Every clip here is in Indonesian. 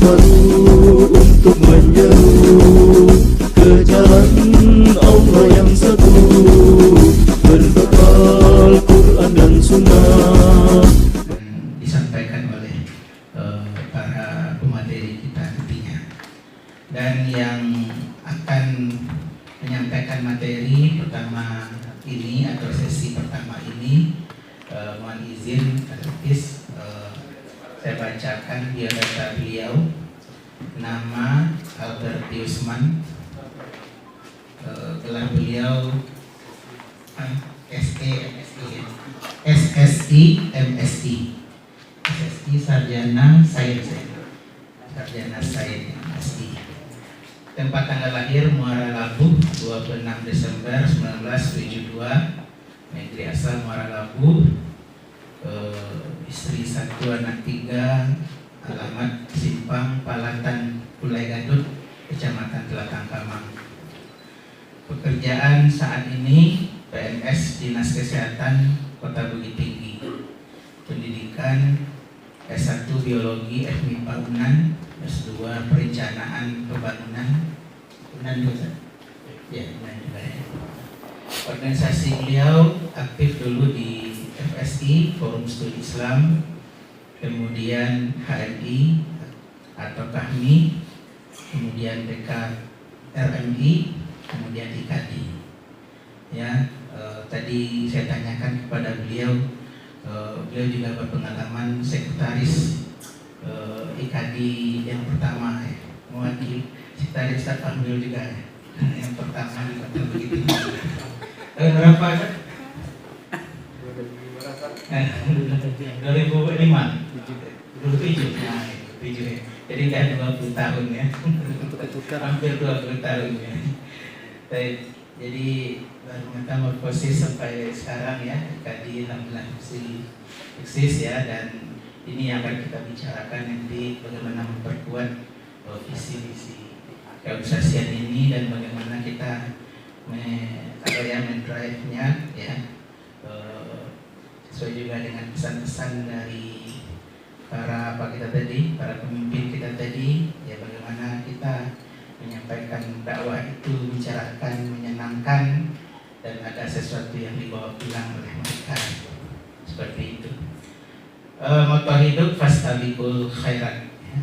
bersatu untuk menyeru ke jalan Allah yang satu, berbekal Quran dan Sunnah. Disampaikan oleh para pemateri kita nantinya. Dan yang akan menyampaikan materi pertama ini atau sesi pertama ini, mohon izin artis, saya bacakan biodata beliau. Nama Albert Yusman, gelar beliau SSI MSI Sarjana Sains MSI. Tempat tanggal lahir Muara Labuh 26 Desember 1972, negeri asal Muara Labuh, istri 1 anak 3, alamat Simpang Palatan Pulai Gadut, Kecamatan Telatang Kamang. Pekerjaan saat ini PNS Dinas Kesehatan Kota Bukit Tinggi. Pendidikan S1 Biologi FMIPA UNAN, S2 Perencanaan Pembangunan UNAN juga. Ya, UNAN juga ya. Organisasi beliau aktif dulu di FSI, Forum Studi Islam, kemudian HMI atau KAHMI, kemudian DKRMI, kemudian IKADI. Ya, tadi saya tanyakan kepada beliau, beliau juga berpengalaman sekretaris IKADI yang pertama, ya, mewakili sekretaris Staf beliau juga ya. Yang pertama di Kota Bukit Tinggi. Berapa kan? 2005, 2007, nah, 7 ya. Jadi kan 20 tahun ya. Hampir 20 tahun ya. Jadi baru metamorfosis sampai sekarang ya, IKADI alhamdulillah masih eksis ya, dan ini yang akan kita bicarakan nanti bagaimana memperkuat visi-visi keorganisasian ini dan bagaimana kita mendrive-nya ya, sesuai juga dengan pesan-pesan dari para pemimpin kita tadi ya, bagaimana kita menyampaikan dakwah itu bicarakan, menyenangkan, dan ada sesuatu yang dibawa pulang oleh mereka, seperti itu. Moto hidup Fastabiqul Khairat ya.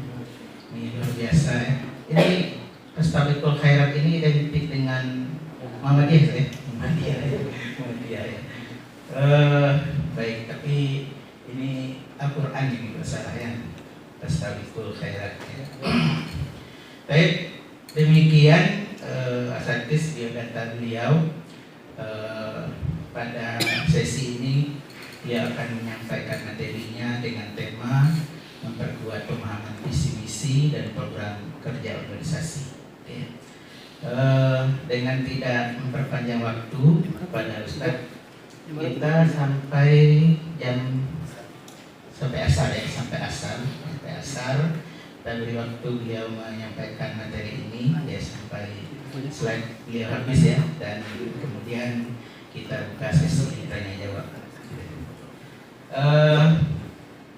Ini luar biasa ya. Ini Fastabiqul Khairat ini identik dengan Muhammadiyah ya. Muhammadiyah ya. Baik, tapi ini Al-Quran ini masalah ya. Fastabiqul Khairat ya. Baik, demikian asatis biodata beliau. Pada sesi ini dia akan menyampaikan materinya dengan tema memperkuat pemahaman visi misi dan program kerja organisasi. Ya. Dengan tidak memperpanjang waktu kepada Ustadz, kita sampai asar ya, sampai asar. Dan beri waktu beliau menyampaikan materi ini ya sampai slide beliau habis ya, dan kemudian kita buka sesi tanya jawab.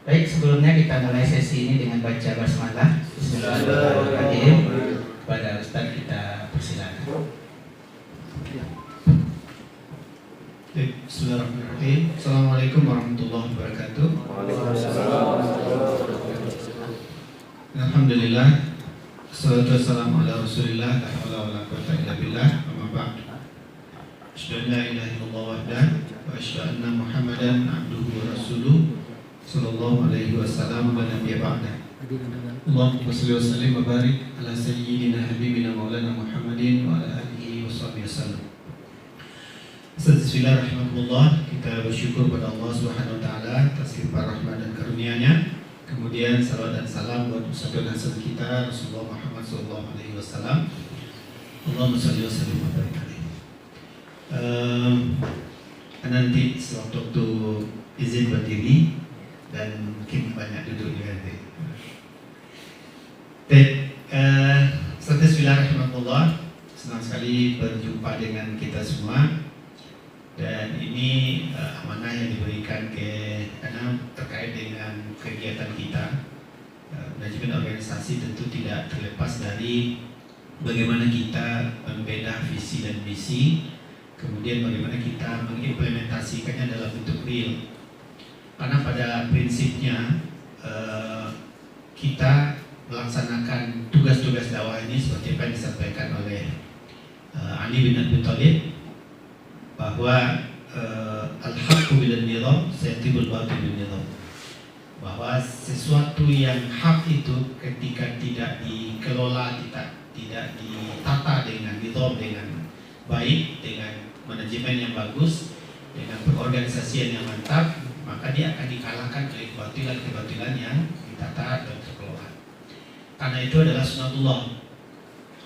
Baik, sebelumnya kita mulai sesi ini dengan baca basmalah. Bismillahirrahmanirrahim. Pada Ustaz kita persilakan. Bismillahirrahmanirrahim. Assalamualaikum warahmatullahi wabarakatuh. Alhamdulillah, salatu wassalamu ala Rasulillah, la haula wala quwwata illa billah, amma ba'd. Asyhadu an la ilaha illallah wahdahu wa asyhadu anna Muhammadan abduhu wa rasuluh sallallahu alaihi wasallam wa nabiyya ba'da. Allahumma shalli wa sallim wa barik ala sayyidina habibina maulana Muhammadin wa ala alihi wa sahbihi wasallam. Bismillahirrahmanirrahim. Kita bersyukur pada Allah Subhanahu wa taala atas limpah rahmat dan karunia-Nya. Kemudian salawat dan salam buat sabda Rasul kita Rasulullah Muhammad SAW. Allahumma shalli wa sallim wa barik alaihi. Nanti sewaktu izin berdiri dan mungkin banyak duduk juga nanti. Bismillahirrahmanirrahim. Senang sekali berjumpa dengan kita semua. Dan ini amanah yang diberikan terkait dengan kegiatan kita manajemen organisasi berorganisasi tentu tidak terlepas dari bagaimana kita membeda visi dan misi, kemudian bagaimana kita mengimplementasikannya dalam bentuk real. Karena pada prinsipnya kita melaksanakan tugas-tugas dakwah ini seperti apa yang disampaikan oleh Ali bin Abi Thalib, bahwa al-haqqu bil nizam sayatibul batil bil nizam, bahwa sesuatu yang hak itu ketika tidak dikelola, tidak ditata dengan nizam, dengan baik, dengan manajemen yang bagus, dengan perorganisasian yang mantap, maka dia akan dikalahkan oleh kebatilan-kebatilan yang ditata dan terkelola. Karena itu adalah sunatullah,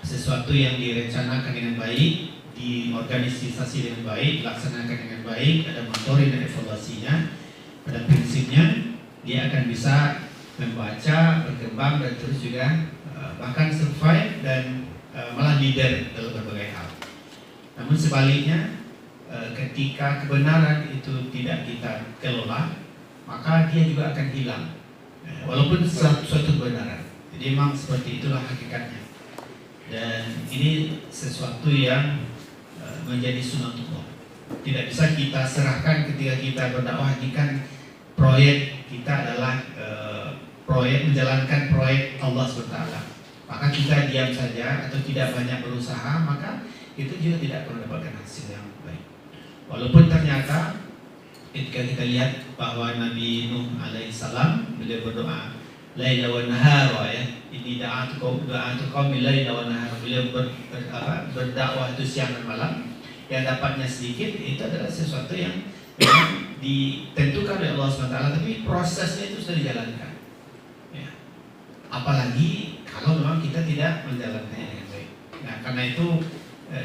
sesuatu yang direncanakan dengan baik, diorganisasi dengan baik, dilaksanakan dengan baik, ada monitoring dan evaluasinya. Pada prinsipnya dia akan bisa membaca, berkembang, dan terus juga bahkan survive dan malah leader dalam berbagai hal. Namun sebaliknya, ketika kebenaran itu tidak kita kelola, maka dia juga akan hilang, walaupun suatu kebenaran. Jadi memang seperti itulah hakikatnya. Dan ini sesuatu yang menjadi sunatullah. Tidak bisa kita serahkan ketika kita berdakwah. Ini kan proyek kita adalah proyek menjalankan proyek Allah SWT. Maka kita diam saja atau tidak banyak berusaha, maka itu juga tidak akan mendapatkan hasil yang baik. Walaupun ternyata ketika kita lihat bahwa Nabi Nuh alaihissalam beliau berdoa laila wa nahara, ya, ini da'atu qaumi laila wa nahara, beliau berdakwah itu siang dan malam. Yang dapatnya sedikit itu adalah sesuatu yang memang ditentukan oleh Allah SWT, tapi prosesnya itu sudah dijalankan, ya. Apalagi kalau memang kita tidak menjalankannya dengan baik. Nah, karena itu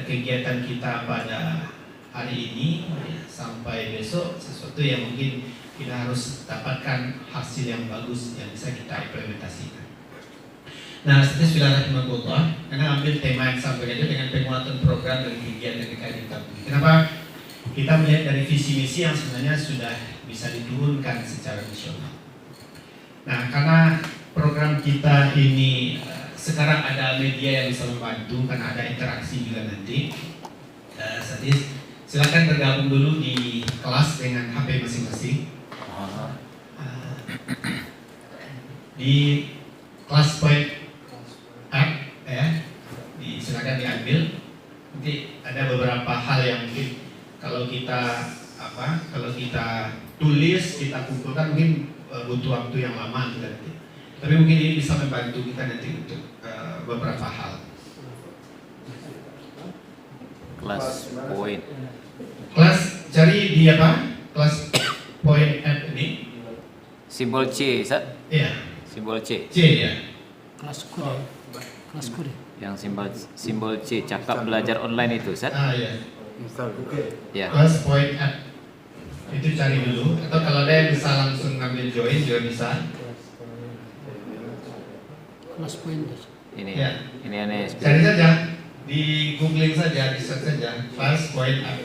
kegiatan kita pada hari ini, ya, sampai besok, sesuatu yang mungkin kita harus dapatkan hasil yang bagus yang bisa kita implementasikan. Nah, bismillahirrahmanirrahim, karena ambil tema yang sampai itu dengan penguatan program dan kegiatan kita. Kenapa? Kita melihat dari visi misi yang sebenarnya sudah bisa diturunkan secara nasional. Nah, karena program kita ini sekarang ada media yang bisa membantu, karena ada interaksi juga nanti. Sadis, silakan bergabung dulu di kelas dengan HP masing-masing. Di kelas point app, ya, silakan diambil. Nanti ada beberapa hal yang mungkin kalau kita tulis, kita kumpulkan mungkin butuh waktu yang lama nanti. Tapi mungkin ini bisa membantu kita nanti untuk beberapa hal. Kelas point. Kelas cari di apa? Kelas point app ini. Simbol C, Ustaz? Iya. Simbol C. C, ya. Kelas kode. Kelas kode. Yang simbol C, cakap belajar online itu, Ustaz? Iya. Ya. Kelas point app itu cari dulu, atau kalau ada yang bisa langsung ngambil join juga bisa. Kelas point. Ini, Ya. ini aneh. Cari saja, di googling saja, di search saja, kelas point app.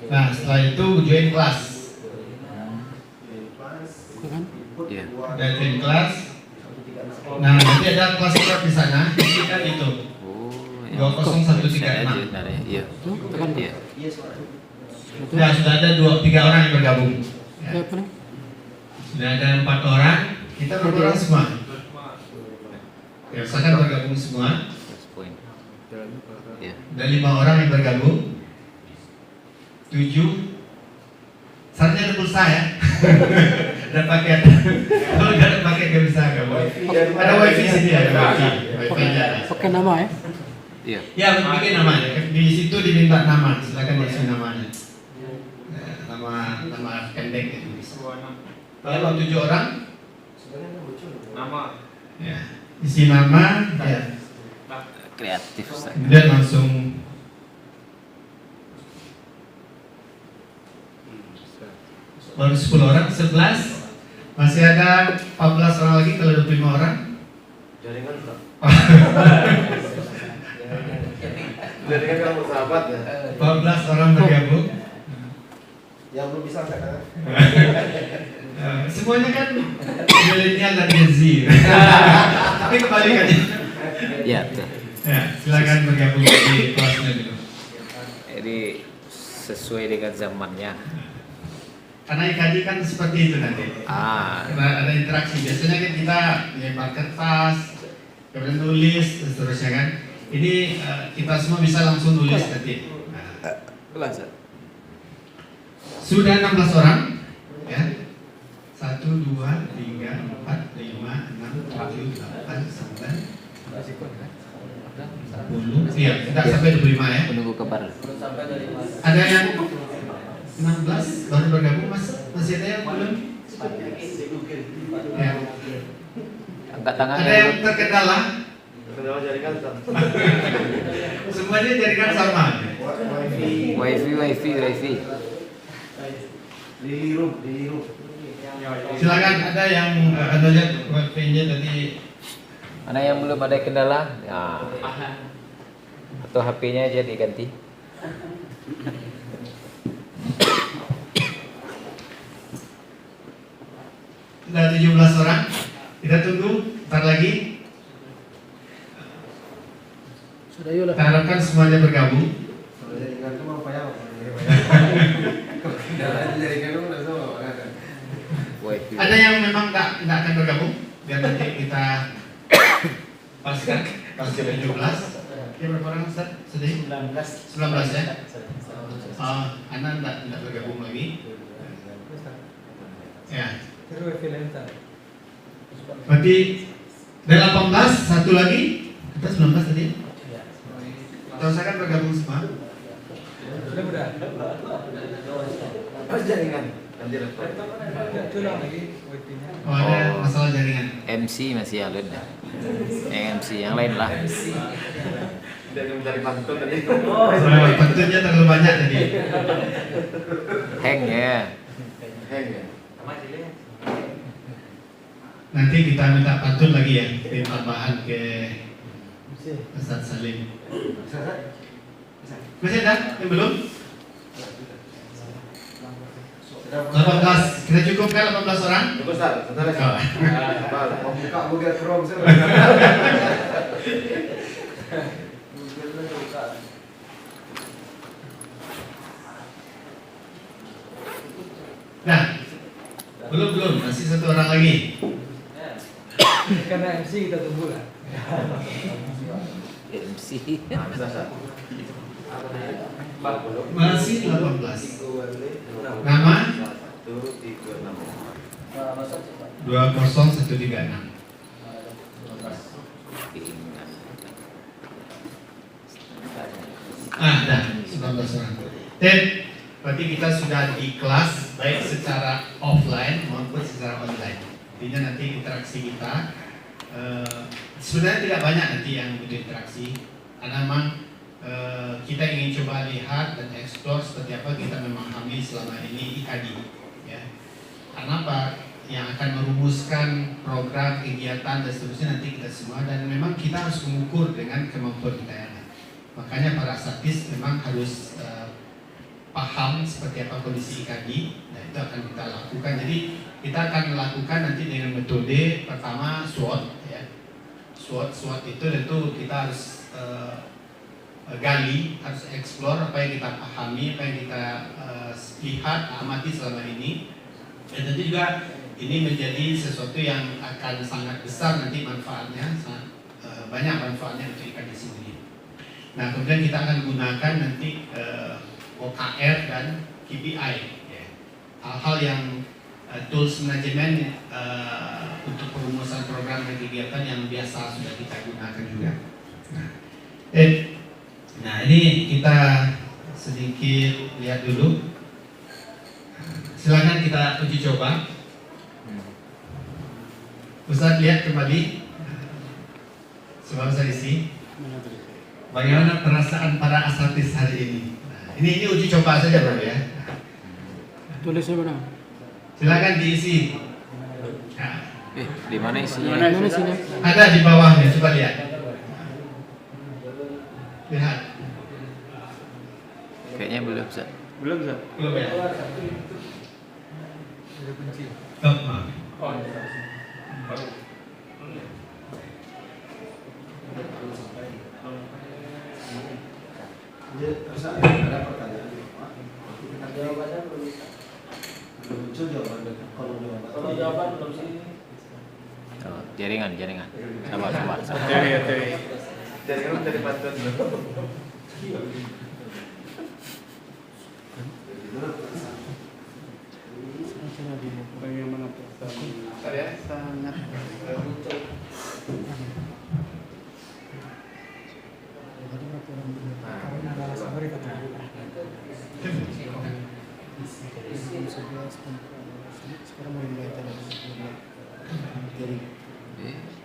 Nah, setelah itu join kelas. Kan? Iya. Dan join kelas. Nah, nanti ada kelas prep di sana, kan itu. Oh, 20136. Iya. Tuh, tekan. Iya. Ya, sudah ada 3 orang yang bergabung. Ya. Apa nih? Sudah ada 4 orang, kita berapa orang semua? Ya, silakan bergabung semua. Kelas point. Iya. Ada 5 orang yang bergabung. 7. Saatnya ada pulsa, ya. Ada paket. Kalau nggak ada paket nggak bisa gabung. Ada wifi sini, ada wifi. Wifi-nya ada. Pakai nama ya? Iya. Ya, bikin namanya. Di situ diminta nama. Silakan isi namanya. Nama pendek itu bisa. Kalau 7 orang, nama ya, isi nama, ya. Kreatif, Ustaz. Kemudian langsung baru 10 orang, 11. Masih ada 14 orang lagi kalau 25 orang. jaringan jaringan kamu sahabat ya. 14 orang bergabung. Yang belum bisa angkat tangan. Semuanya kan milenial dan Gen Z. Tapi kebalikannya. Ya, betul. Ya, silakan bergabung di kelasnya dulu. Jadi sesuai dengan zamannya. Karena IKD kan seperti itu nanti. Karena ada interaksi. Biasanya kan kita nyebar kertas, kemudian nulis, dan seterusnya kan. Ini kita semua bisa langsung nulis nanti. Kelas. Sudah 16 orang, ya. 1, 2, 3, 4, 5, 6, 7, 8, 9, 10. Iya, tidak sampai 25 ya. Menunggu kabar. Ada yang 16 baru bergabung, Mas? Masih ada yang belum? Ya. Angkat tangan. Ada yang terkendala? Kendala jaringan. Semuanya jaringan sama. Wifi. Di room. Silakan, ada yang Anda lihat wifi-nya tadi. Mana yang belum ada kendala? Ya. Atau HP-nya aja diganti. Sudah 17 orang. Kita tunggu, ntar lagi. Sudah yuk lah. Kita harapkan semuanya bergabung. Kalau jaringan itu mau payah. Kendala jaringan itu udah sama. Wifi. Ada yang memang nggak akan bergabung, biar nanti kita paskan pas jam 17. Ya berapa orang Ustaz? Sedih? 19 ya? Anda nggak bergabung lagi? Ya. Berarti dari 18 satu lagi, kita 19 tadi. Atau saya kan bergabung semua. Pas jaringan. Nanti Oh, ada masalah jaringan. MC masih alun ya. MC yang lain lah. Dari mencari pantun tadi. Pentunnya terlalu banyak tadi. Hang ya. Heng ya. Nanti kita minta pantun lagi ya, tim tambahan ke Ustaz Salim. Masih ada yang belum? 18, kita cukupkan 18 orang? Cukup Ustaz, sebentar lagi. Mau buka Google Chrome sih. Nah, belum, masih satu orang lagi. Karena MC kita tunggu lah. MC. Masih 18. Nama 20136. Dah 19 orang. Dan berarti kita sudah di kelas baik secara offline maupun secara online. Intinya nanti interaksi kita sebenarnya tidak banyak nanti yang berinteraksi karena memang kita ingin coba lihat dan eksplor seperti apa kita memahami selama ini IKD ya. Karena apa yang akan merumuskan program kegiatan dan seterusnya nanti kita semua, dan memang kita harus mengukur dengan kemampuan kita yang ada. Makanya para statis memang harus paham seperti apa kondisi IKD, dan itu akan kita lakukan. Jadi kita akan melakukan nanti dengan metode pertama SWOT ya. SWOT itu tentu kita harus gali, harus eksplor apa yang kita pahami, apa yang kita lihat, amati selama ini. Dan tentu juga ini menjadi sesuatu yang akan sangat besar nanti manfaatnya, sangat banyak manfaatnya untuk IKD sendiri. Nah, kemudian kita akan gunakan nanti OKR dan KPI ya. Hal-hal yang tools manajemen untuk perumusan program dan kegiatan yang biasa sudah kita gunakan juga. Nah, ini kita sedikit lihat dulu. Silakan kita uji coba. Ustaz lihat kembali. Sebelum saya isi. Bagaimana perasaan para asatis hari ini? Nah, ini uji coba saja bro ya. Tulisnya mana? Silakan diisi. Nah, Di mana isinya? Mana sini? ada di bawahnya, coba lihat. Lihat. Kayaknya belum, Ustaz. Belum, Zat. Belum ya? Oh, maaf. Terus ada pertanyaan. Jawabannya belum bisa. Muncul jawaban. Kalau jawaban belum sini. Oh, jaringan. Sabar. Teori. Jaringan dari bantuan dulu. Bagaimana pertanyaan? Sangat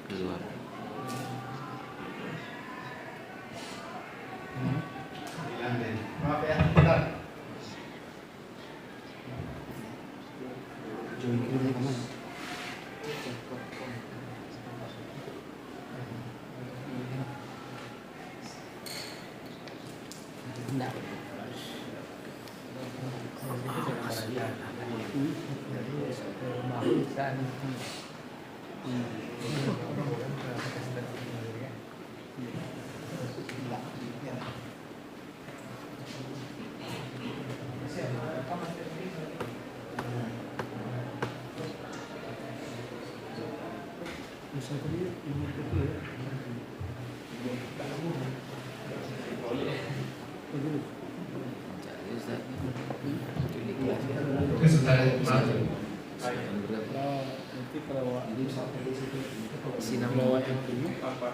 Keluar. Maaf ya, bentar. Sebentar, maaf. nanti kalau Si nama apa?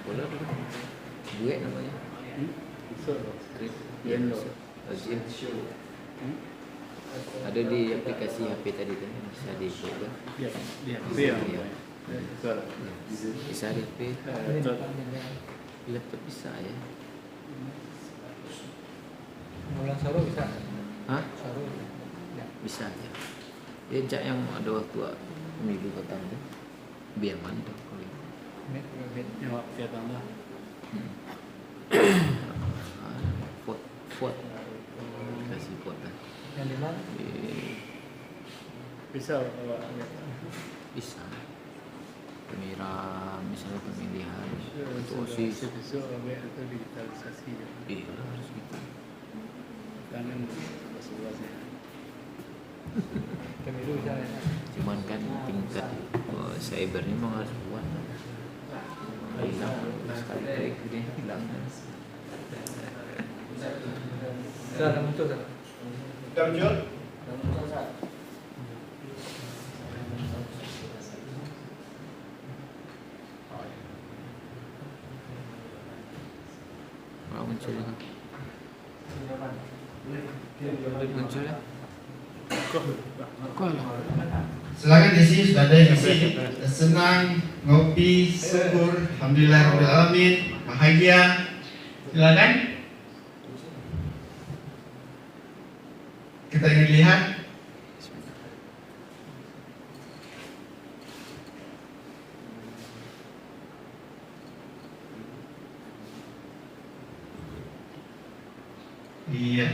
boleh. Gue namanya. Ada di aplikasi HP tadi kan bisa dicoba. Dia. Bisa di HP. Laptop bisa ya. Mulan Saru bisa. Hah? Saru. Bisa ya. Ya jak yang ada waktu minggu petang tuh. Biar mantap kalau itu. Ya, dia tambah. Fort. Kasih fort lah. Yang di mana? Bisa kalau Bisa. Pemilihan, misalnya pemilihan untuk OSIS. besok itu digitalisasi. Iya harus gitu. Tangan sebelasnya. Pemilu bisa ya. Cuman kan tingkat cybernya memang harus kuat. Hilang sekali klik dia hilang. Sudah muncul kan? Udah muncul? Kalau muncul kan? Muncul ya? Silakan isi, sudah ada yang isi. Senang, ngopi, syukur, alhamdulillah, bahagia. Silakan. Kita ingin lihat. Iya.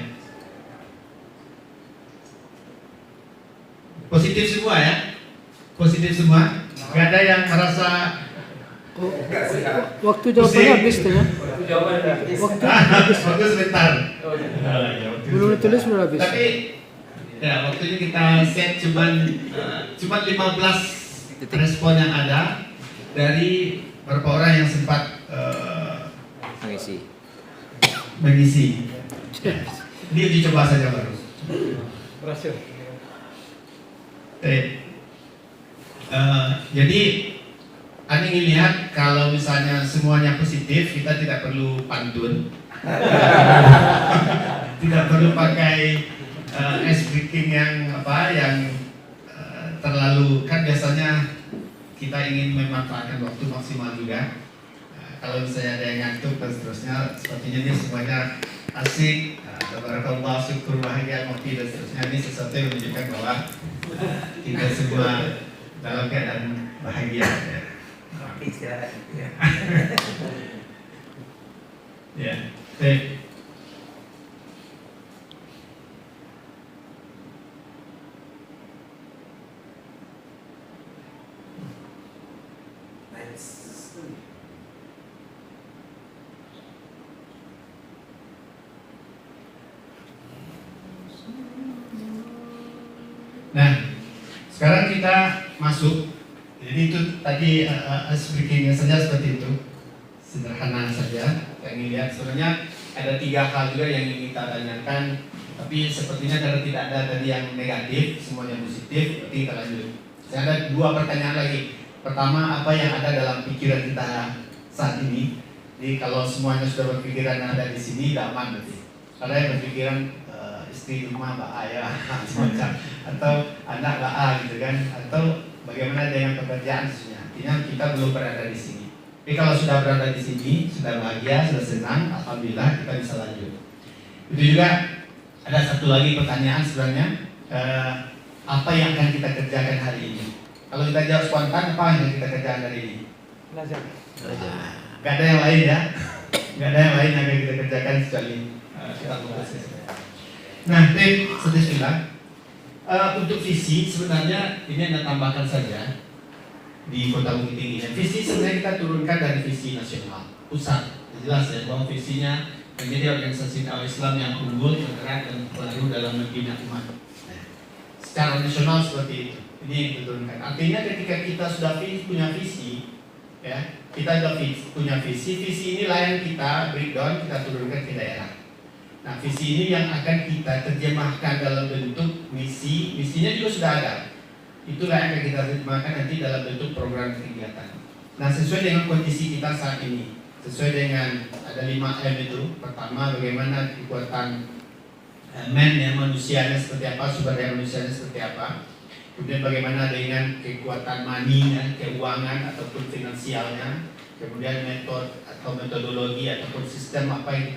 Positif semua ya. Positif semua. Gak ada yang merasa Waktu jawabannya habis tuh ya. waktu sebentar. Belum ditulis sudah habis. Tapi ya waktunya kita set cuman 15 respon yang ada dari beberapa orang yang sempat mengisi. Dia dicoba saja baru. Berhasil. Jadi Anda ingin lihat kalau misalnya semuanya positif, kita tidak perlu pantun, tidak perlu pakai ice breaking yang terlalu, kan biasanya kita ingin memanfaatkan waktu maksimal juga. Kalau misalnya ada yang ngantuk dan seterusnya, sepertinya ini semuanya asik, tabarakallah, syukur, bahagia, ngopi dan seterusnya. Ini sesuatu yang menunjukkan bahwa kita semua dalam keadaan bahagia ya. Ya. Nah, sekarang kita masuk. Jadi itu tadi speakingnya saja seperti itu, sederhana saja. Yang ingin lihat sebenarnya ada 3 hal juga yang ingin kita tanyakan, tapi sepertinya karena tidak ada tadi yang negatif, semuanya positif. Berarti kita lanjut. Saya ada 2 pertanyaan lagi. Pertama, apa yang ada dalam pikiran kita saat ini? Jadi kalau semuanya sudah berpikiran ada di sini, tidak aman berarti. Ada yang berpikiran istri rumah mbak ayah semacam, atau anak mbak A gitu kan, atau bagaimana dengan pekerjaan sebenarnya. Artinya kita belum berada di sini. Tapi kalau sudah berada di sini, sudah bahagia, sudah senang, alhamdulillah kita bisa lanjut. Itu juga ada satu lagi pertanyaan sebenarnya, apa yang akan kita kerjakan hari ini? Kalau kita jawab spontan, apa yang kita kerjakan hari ini? Belajar. Gak ada yang lain ya, gak ada yang lain yang akan kita kerjakan kecuali kita fokus. Nah, setelah untuk visi sebenarnya ini Anda tambahkan saja di Kota Bukit Tinggi. Visi sebenarnya kita turunkan dari visi nasional pusat. Jelas ya bahwa visinya menjadi organisasi dakwah Islam yang unggul, bergerak dan baru dalam membina umat. Nah, secara nasional seperti itu. Ini yang diturunkan. Artinya ketika kita sudah punya visi, ya kita sudah punya visi inilah yang kita breakdown, kita turunkan ke daerah. Nah, visi ini yang akan kita terjemahkan dalam bentuk misi. Misinya juga sudah ada. Itulah yang akan kita terjemahkan nanti dalam bentuk program kegiatan. Nah, sesuai dengan kondisi kita saat ini, sesuai dengan ada 5M itu. Pertama, bagaimana kekuatan manusianya seperti apa, sumber daya manusianya seperti apa. Kemudian bagaimana dengan kekuatan money-nya, keuangan ataupun finansialnya. Kemudian metodologi ataupun sistem apa yang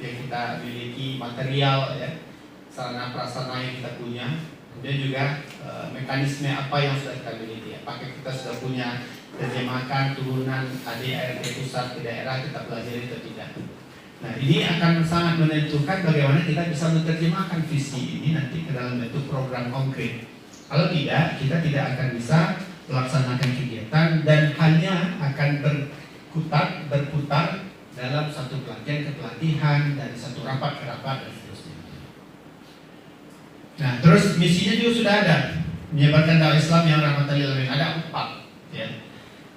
kita miliki, material ya, sarana prasarana yang kita punya. Kemudian juga mekanisme apa yang sudah kita miliki. Apakah kita sudah punya terjemahkan turunan ADART pusat ke daerah, kita pelajari atau tidak. Nah, ini akan sangat menentukan bagaimana kita bisa menerjemahkan visi ini nanti ke dalam bentuk program konkret. Kalau tidak, kita tidak akan bisa melaksanakan kegiatan dan hanya akan berputar dalam satu pelatihan ke pelatihan, dari satu rapat ke rapat dan seterusnya. Nah, terus misinya juga sudah ada, menyebarkan dakwah Islam yang rahmatan lil alamin. Ada 4 ya.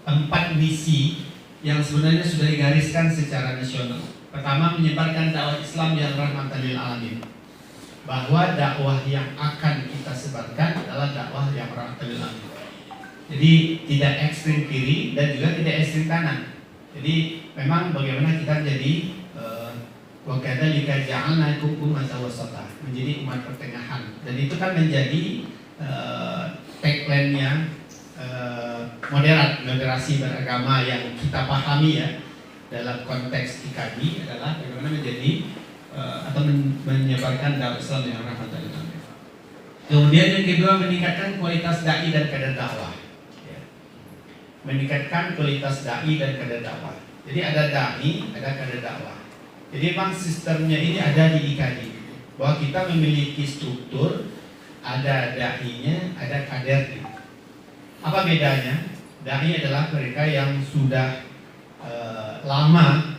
4 misi yang sebenarnya sudah digariskan secara nasional. Pertama, menyebarkan dakwah Islam yang rahmatan lil alamin. Bahwa dakwah yang akan kita sebarkan adalah dakwah yang rahmatan lil alamin. Jadi tidak ekstrim kiri dan juga tidak ekstrim kanan. Jadi memang bagaimana kita jadi wakadzalika ja'alnakum ummatan wasata, menjadi umat pertengahan. Dan itu kan menjadi tagline-nya moderasi beragama yang kita pahami ya dalam konteks IKB adalah bagaimana menjadi atau menyebarkan dakwah Islam yang rahmatan lil alamin. Kemudian yang kedua, meningkatkan kualitas dai dan kadar dakwah. Meningkatkan kualitas dai dan kadar dakwah. Jadi ada dai, ada kadar dakwah. Jadi memang sistemnya ini ada di IKD, bahwa kita memiliki struktur, ada dai-nya, ada kadernya. Apa bedanya? Dai adalah mereka yang sudah lama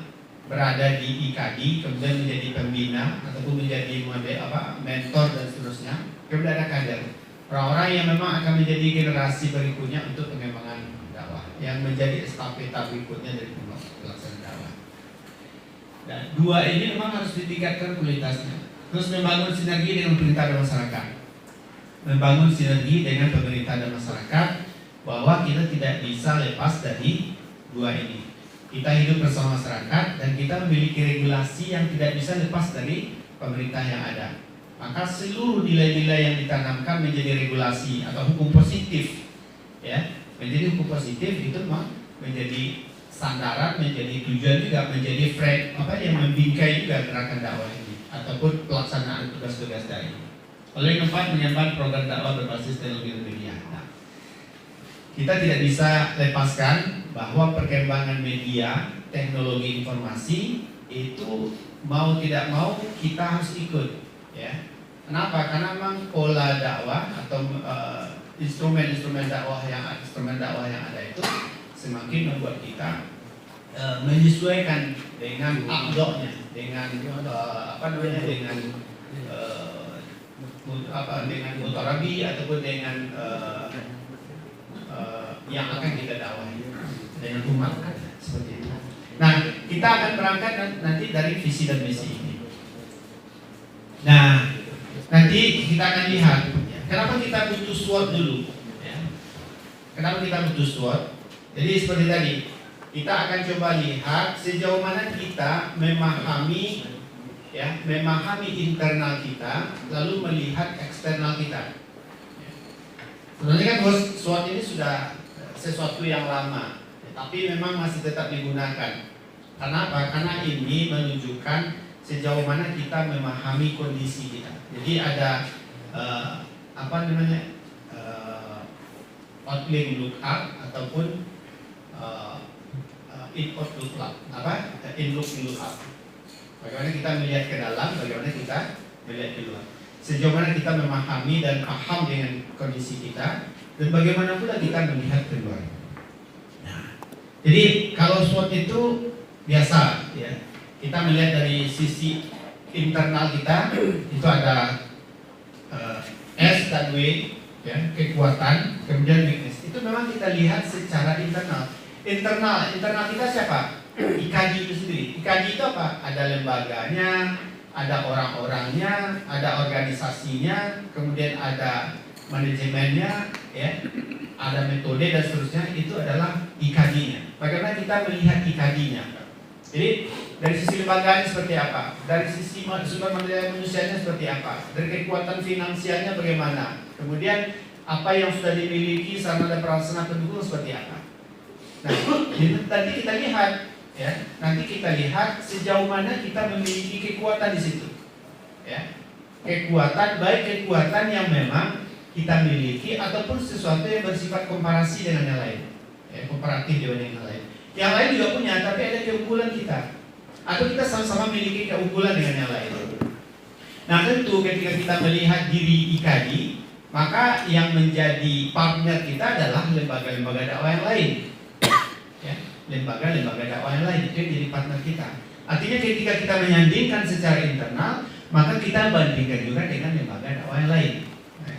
berada di IKD, kemudian menjadi pembina ataupun menjadi mentor dan seterusnya. Kemudian ada kader, orang-orang yang memang akan menjadi generasi berikutnya untuk pengembangan dakwah, yang menjadi estafeta berikutnya dari pelaksanaan dakwah. Dan 2 ini memang harus ditingkatkan kualitasnya. Terus membangun sinergi dengan pemerintah dan masyarakat. Membangun sinergi dengan pemerintah dan masyarakat, bahwa kita tidak bisa lepas dari 2 ini. Kita hidup bersama masyarakat dan kita memiliki regulasi yang tidak bisa lepas dari pemerintah yang ada. Maka seluruh nilai-nilai yang ditanamkan menjadi regulasi atau hukum positif, ya, menjadi hukum positif itu memang menjadi sandaran, menjadi tujuan juga, menjadi frame yang membingkai juga gerakan dakwah ini ataupun pelaksanaan tugas-tugas dai. Lalu yang keempat, menyiapkan program dakwah berbasis teknologi media. Nah, kita tidak bisa lepaskan bahwa perkembangan media, teknologi informasi itu mau tidak mau kita harus ikut. Ya, kenapa? Karena memang pola dakwah atau instrumen dakwah yang ada itu semakin membuat kita menyesuaikan dengan akhlaknya, dengan dengan mutarabi ataupun dengan yang akan kita dakwahi dengan umat seperti itu. Nah, kita akan berangkat nanti dari visi dan misi ini. Nah, nanti kita akan lihat kenapa kita butuh SWOT dulu. Kenapa kita butuh SWOT? Jadi seperti tadi, kita akan coba lihat sejauh mana kita memahami internal kita, lalu melihat eksternal kita. Sebenarnya kan SWOT ini sudah sesuatu yang lama, tapi memang masih tetap digunakan. Karena apa? Karena ini menunjukkan sejauh mana kita memahami kondisi kita. Jadi ada outline look up ataupun input look up, inlook look up. Bagaimana kita melihat ke dalam, bagaimana kita melihat ke luar. Sejauh mana kita memahami dan paham dengan kondisi kita, dan bagaimana pula kita melihat keluar. Nah, jadi kalau SWOT itu biasa, ya, kita melihat dari sisi internal kita itu ada S dan W, ya, kekuatan, kemudian weakness. Itu memang kita lihat secara internal. Internal kita siapa? IKADI itu sendiri. IKADI itu apa? Ada lembaganya, ada orang-orangnya, ada organisasinya, kemudian ada manajemennya, ya, ada metode dan seterusnya. Itu adalah IKADI-nya. Bagaimana kita melihat IKADI-nya? Jadi dari sisi lembaganya seperti apa? Dari sisi sumber daya manusianya seperti apa? Dari kekuatan finansialnya bagaimana? Kemudian apa yang sudah dimiliki sarana dan prasarana pendukung seperti apa? Nah, nanti kita lihat, ya, nanti kita lihat sejauh mana kita memiliki kekuatan di situ, ya, kekuatan baik kekuatan yang memang kita miliki ataupun sesuatu yang bersifat komparasi dengan yang lain, ya, komparatif dengan yang lain. Yang lain juga punya, tapi ada keunggulan kita, atau kita sama-sama memiliki keunggulan dengan yang lain. Nah, tentu ketika kita melihat diri IKADI, maka yang menjadi partner kita adalah lembaga-lembaga dakwah yang lain. Ya, lembaga-lembaga dakwah yang lain itu yang jadi partner kita. Artinya ketika kita menyandingkan secara internal, maka kita bandingkan juga dengan lembaga dakwah yang lain. Nah,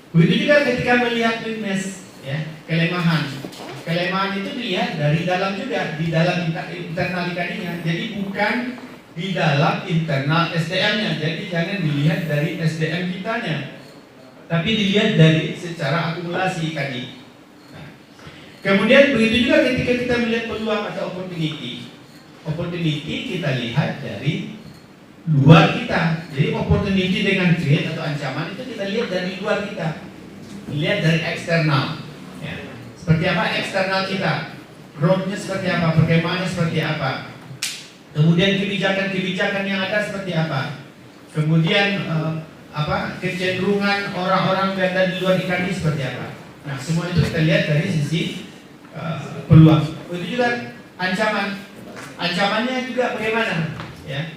begitu juga ketika melihat weakness, ya, kelemahan. Kelemahan itu dilihat dari dalam juga, di dalam internal IKADI-nya. Jadi bukan di dalam internal SDM-nya. Jadi jangan dilihat dari SDM kitanya, tapi dilihat dari secara akumulasi IKADI. Kemudian begitu juga ketika kita melihat peluang atau opportunity kita lihat dari luar kita. Jadi opportunity dengan threat atau ancaman itu kita lihat dari luar kita, lihat dari eksternal. Ya. Seperti apa eksternal kita, growth-nya seperti apa, perkembangannya seperti apa, kemudian kebijakan-kebijakan yang ada seperti apa, kemudian kecenderungan orang-orang yang ada di luar IKADI seperti apa. Nah, semua itu kita lihat dari sisi peluang. Itu juga ancamannya juga bagaimana, ya,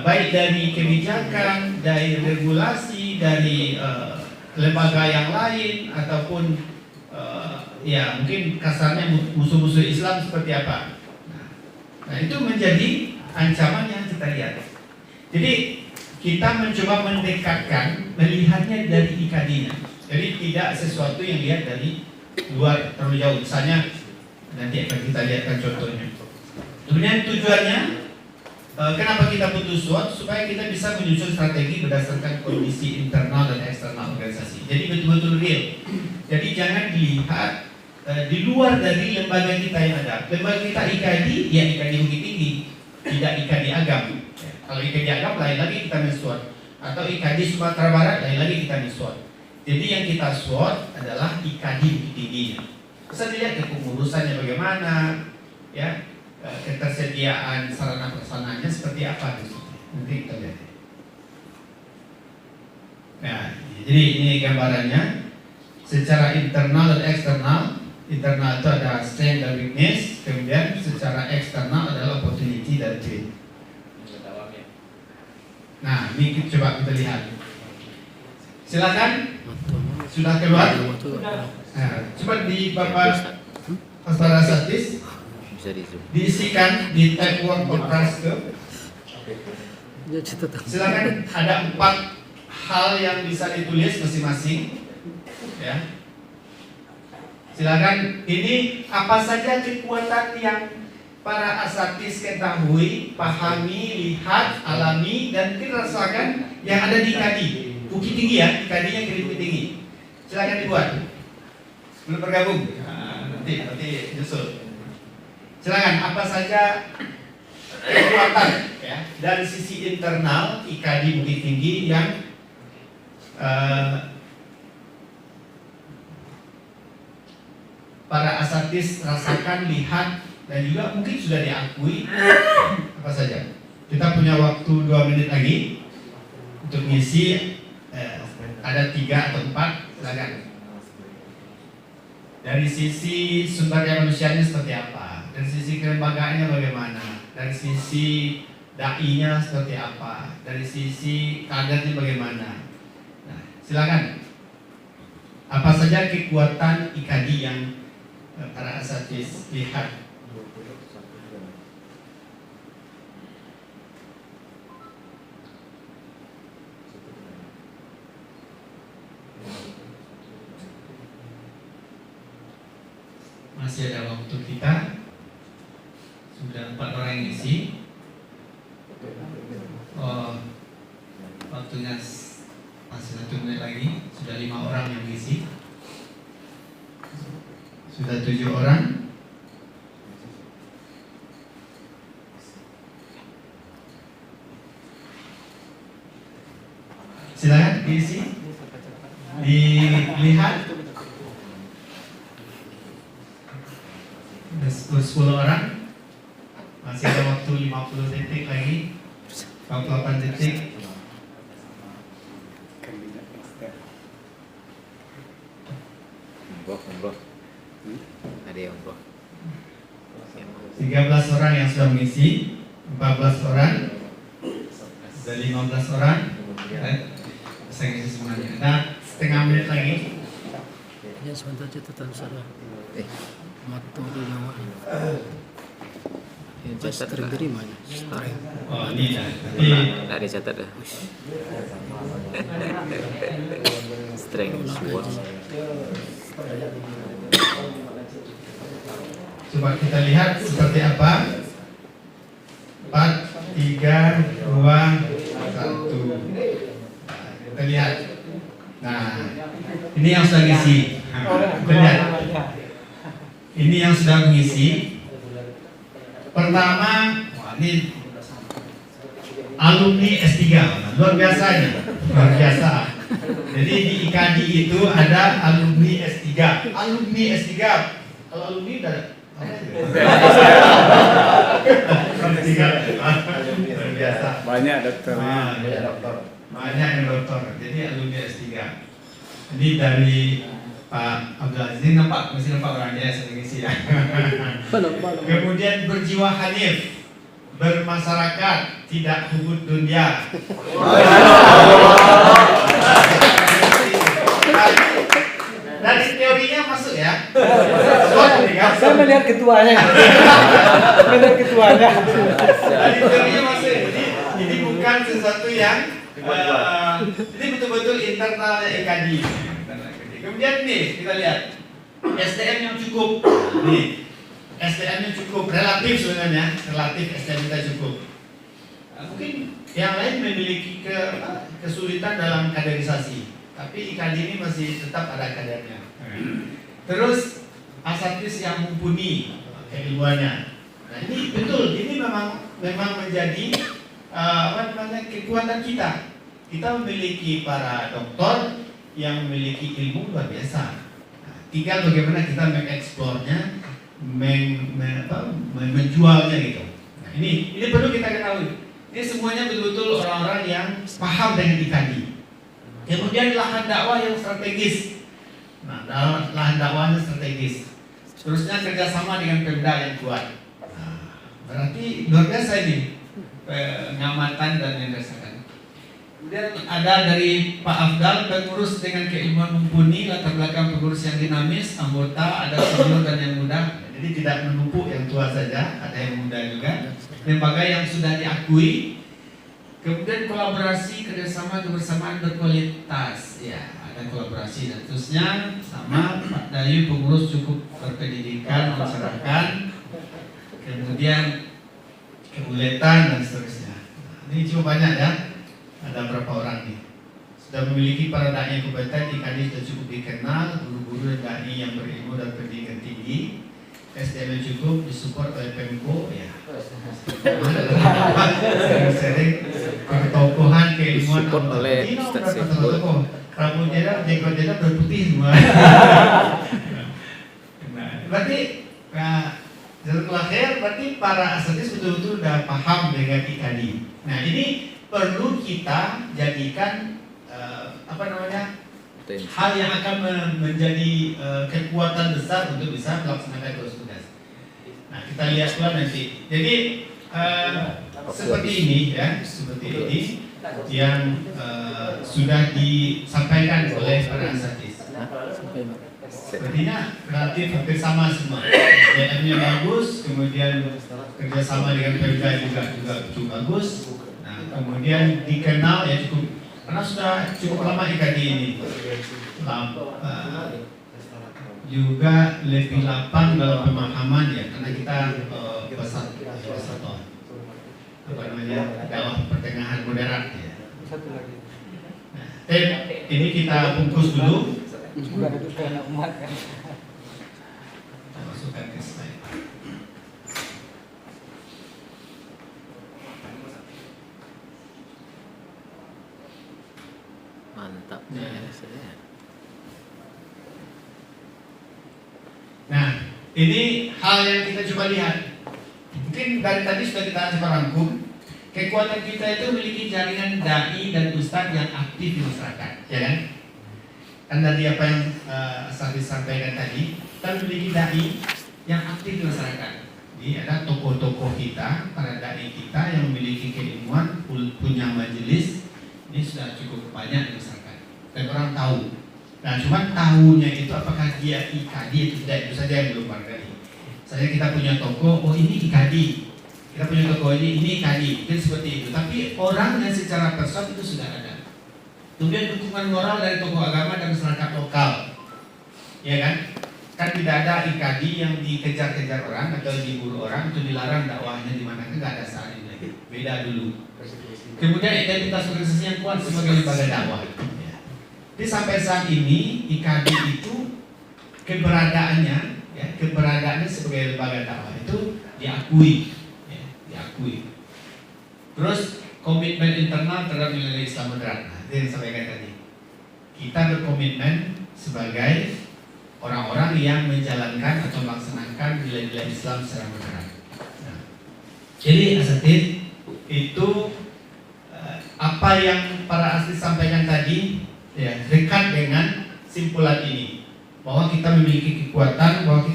baik dari kebijakan, dari regulasi, dari lembaga yang lain ataupun ya mungkin kasarnya musuh-musuh Islam seperti apa. Nah, itu menjadi ancaman yang kita lihat. Jadi kita mencoba mendekatkan, melihatnya dari IKADI-nya. Jadi tidak sesuatu yang lihat dari luar terlalu jauh. Misalnya nanti akan kita lihatkan contohnya. Kemudian tujuannya, kenapa kita butuh SWOT? Supaya kita bisa menyusun strategi berdasarkan kondisi internal dan eksternal organisasi. Jadi betul-betul real. Jadi jangan dilihat di luar dari lembaga kita yang ada. Lembaga kita IKADI, ya IKADI Bukit Tinggi, tidak IKADI Agam. Ya, kalau IKADI Agam lain lagi kita men-SWOT, atau IKADI Sumatera Barat lain lagi kita men-SWOT. Jadi yang kita SWOT adalah IKADI Bukit Tingginya. Bisa dilihat kepengurusannya bagaimana, ya, ketersediaan sarana prasarananya seperti apa. Nanti kita lihat. Nah, jadi ini gambarannya secara internal dan eksternal. Internal itu ada strength dan weakness, kemudian secara eksternal adalah opportunity dan threat. Nah, ini coba kita lihat. Silakan. Sudah keluar? Nah, coba di Bapak para asatis Bisa di zoom. diisikan di type work contrast ke. Dia catatan. Silakan, ada 4 hal yang bisa ditulis masing-masing. Ya. Silakan, ini apa saja kekuatan yang para asatis ketahui, pahami, lihat, alami, dan kita rasakan yang ada di IKADI. Bukit tinggi ya, IKADI-nya Bukit tinggi. Silakan dibuat. Belum bergabung? Nanti nyusul. Silakan, apa saja kekuatan ya dari sisi internal IKADI Bukit Tinggi yang para asatis rasakan, lihat, dan juga mungkin sudah diakui. Apa saja? Kita punya waktu 2 menit lagi untuk ngisi. Ada 3 atau 4. Silakan. Dari sisi sumber daya manusianya seperti apa? Dari sisi kelembagaannya bagaimana? Dari sisi dai-nya seperti apa? Dari sisi kadernya bagaimana? Nah, silakan. Apa saja kekuatan IKADI yang para asatis lihat? Masih ada waktu kita. Sudah 4 orang yang isi. Waktunya masih 1 menit lagi. Sudah 5 orang yang isi. Sudah 7 orang. Silakan diisi. Dilihat. 10 orang. Masih ada waktu 50 detik lagi. 48 detik. Mbok. Ada yang mbok. 13 orang yang sudah mengisi. 14 orang. Sudah 15 orang. Saya ngisi semuanya. Nah, setengah menit lagi. Ya sebentar catatan saya. Motor Jawa. Yang catat lah. Terima ya. Oh, ini dah. Nggak ada catat dah. Strength SWOT. Coba kita lihat seperti apa. 4, 3, 2, 1. Kita lihat. Nah, ini yang sudah ngisi. Kita lihat. Ini yang sudah mengisi. Pertama, ini alumni S3, luar biasanya, luar biasa. Jadi di IKADI itu ada alumni S3. Alumni S3. Kalau alumni udah S3. Luar biasa. Banyak dokternya. Banyak yang dokter. Jadi alumni S3. Ini dari Pak Abdul Aziz, masih nampak orangnya sering isi ya. Kemudian berjiwa hanif, bermasyarakat, tidak hubud dunia. Dari teorinya masuk ya. Saya melihat ketuanya. Dari teorinya masuk. Ini bukan sesuatu yang ini betul-betul internalnya IKADI. Kemudian nih kita lihat SDM yang cukup. Nih SDM yang cukup relatif sebenarnya, relatif SDM kita cukup. Mungkin yang lain memiliki kesulitan dalam kaderisasi, tapi IKADI ini masih tetap ada kadernya. Terus asatis yang mumpuni keilmuannya. Nah ini betul, ini memang menjadi kekuatan kita. Kita memiliki para doktor yang memiliki ilmu luar biasa. Nah, tinggal bagaimana kita mengeksplornya, menjualnya gitu. Nah, ini perlu kita ketahui. Ini semuanya betul-betul orang-orang yang paham dengan IKADI. Kemudian lahan dakwah yang strategis. Nah, lahan dakwahnya strategis. Terusnya kerjasama dengan Pemda yang kuat. Nah, berarti luar biasa ini pengamatan dan yang dirasakan. Kemudian ada dari Pak Afdal, pengurus dengan keilmuan mumpuni, latar belakang pengurus yang dinamis, anggota ada senior dan yang muda. Jadi tidak menumpuk yang tua saja, ada yang muda juga. Lembaga yang sudah diakui. Kemudian kolaborasi, kerjasama, kebersamaan berkualitas. Ya, ada kolaborasi dan terusnya sama Pak Dayu, pengurus cukup berpendidikan, masyarakat. Kemudian kebuletan dan seterusnya. Nah, ini cukup banyak ya. Ada berapa orang nih? Sudah memiliki para dai yang kompeten, IKADI sudah cukup dikenal, guru-guru dan dai yang berilmu dan pendidikan tinggi, SDM yang cukup, disupport oleh Pemko, ya. Sering-sering pertokohan keilmuan. Disupport oleh Ustaz Saiful. Rambutnya, jenggotnya berputih semua. Nah, berarti jazakallahu khair, berarti para asatidz betul-betul sudah paham dengan IKADI. Nah, ini perlu kita jadikan hal yang akan menjadi kekuatan besar untuk bisa melaksanakan tugas. Nah, kita lihat pula nanti. Jadi seperti ini ya, seperti ini yang sudah disampaikan oleh para asatidz. Sepertinya relatif hampir sama semua. SDM-nya bagus, kemudian kerjasama dengan Pemda juga cukup bagus. Nah, kemudian dikenal ya cukup, karena sudah cukup lama IKADI ini. Juga lebih lapang dalam pemahaman ya, karena kita dakwah pertengahan moderat ya. Nah, ini kita bungkus dulu. Kita masukkan ke slide. Mantap ya saya. Nah, ini hal yang kita coba lihat. Mungkin dari tadi sudah kita coba rangkum. Kekuatan kita itu memiliki jaringan dai dan ustadz yang aktif di masyarakat, ya kan? Kan tadi apa yang saya sampaikan tadi, kita memiliki dai yang aktif di masyarakat. Jadi ada tokoh-tokoh kita, para dai kita yang memiliki keilmuan, punya majelis, ini sudah cukup banyak di masyarakat. Dan orang tahu. Nah, cuma tahunya itu apakah dia IKADI atau tidak, itu saja yang belum barangkali. Misalnya kita punya tokoh, oh ini IKADI. Kita punya tokoh ini IKADI, mungkin seperti itu. Tapi orang yang secara personal itu sudah ada. Kemudian dukungan moral dari tokoh agama dan masyarakat lokal, ya kan? Kan tidak ada IKADI yang dikejar-kejar orang atau diburu orang atau dilarang dakwahnya di mana, kan nggak ada saat ini lagi. Beda dulu. Kemudian identitas organisasi yang kuat sebagai lembaga dakwah. Jadi sampai saat ini IKADI itu keberadaannya sebagai lembaga dakwah itu diakui. Terus komitmen internal terhadap nilai Islam moderat. Nah, itu yang saya sampaikan tadi. Kita berkomitmen sebagai orang-orang yang menjalankan atau melaksanakan nilai-nilai Islam secara moderat. Nah, jadi asatidz itu apa yang para asatidz sampaikan tadi ya, dekat dengan simpulan ini bahwa kita memiliki kekuatan, bahwa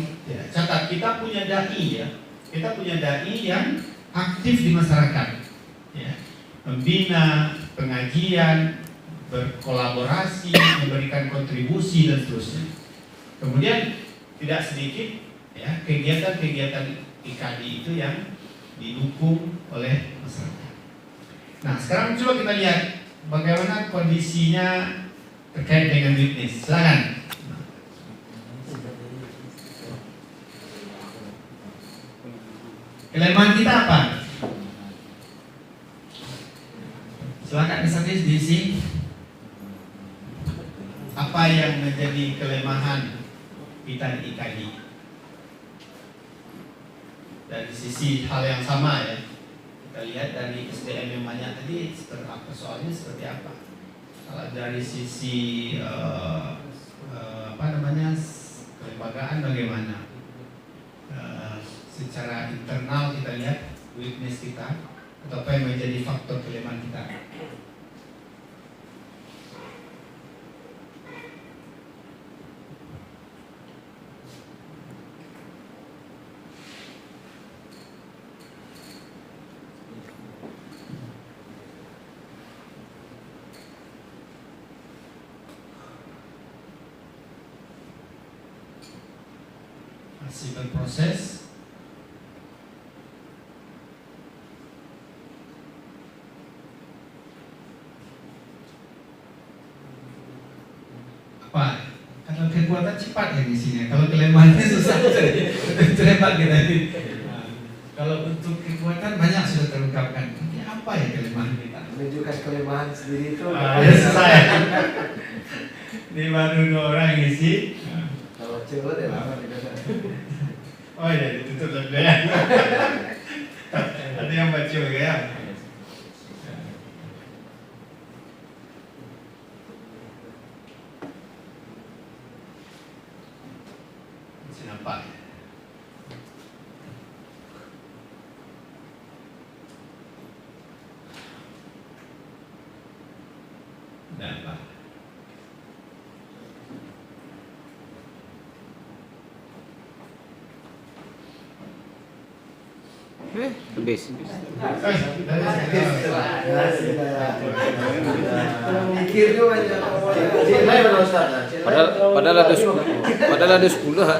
kita punya dai ya, kita punya dai yang aktif di masyarakat, ya, membina pengajian, berkolaborasi, memberikan kontribusi dan seterusnya. Kemudian tidak sedikit ya kegiatan-kegiatan IKADI itu yang didukung oleh masyarakat. Nah, sekarang coba kita lihat bagaimana kondisinya terkait dengan witness. Silakan. Kelemahan kita apa? Silakan asatidz diisi. Apa yang menjadi kelemahan kita di IKADI? Dari sisi hal yang sama ya. Kita lihat dari SDM yang banyak tadi seperti apa, soalnya seperti apa. Kalau dari sisi kelembagaan bagaimana? Secara internal kita lihat weakness kita atau apa yang menjadi faktor kelemahan kita. masih berproses. Apa? Kalau kekuatan cepat ya di sini. Kalau kelemahannya susah cepat kita. Kalau untuk kekuatan banyak sudah terungkapkan. Ini apa ya kelemahan kita? Menunjukkan kelemahan sendiri itu. Ya susah ya. Ini baru 2 orang isi. Kalau cewek ya lama juga. Oh iya, ditutup lagi ya. Ada yang baca juga ya. Masih nampak. Nampak. Habis. Pikir juga banyak. Cina mana Ustaz? Padahal ada 10 ha.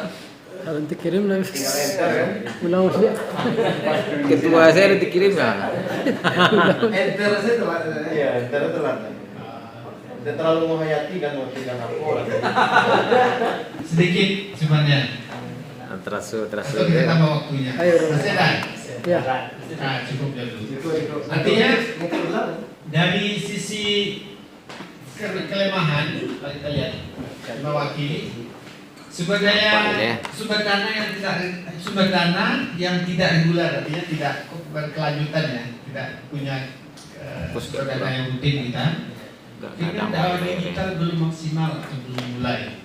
Kalau nanti kirim lah. Pulang usia. Ketua saya ada dikirim ya. Enter saja telat. Iya, telat. Tidak terlalu menghayati kan waktu kan aku. Sedikit sebenarnya. Terasa. Atau kita tambah waktunya. Ayo, Masih ada? Ya. Nah, cukup dulu. Cukup. Artinya mungkin ulang. dari sisi kelemahan, kalau kita lihat mewakili sumber dana yang tidak reguler, artinya tidak berkelanjutan ya, tidak punya sumber dana yang rutin kita. Dakwah digital belum maksimal atau belum mulai.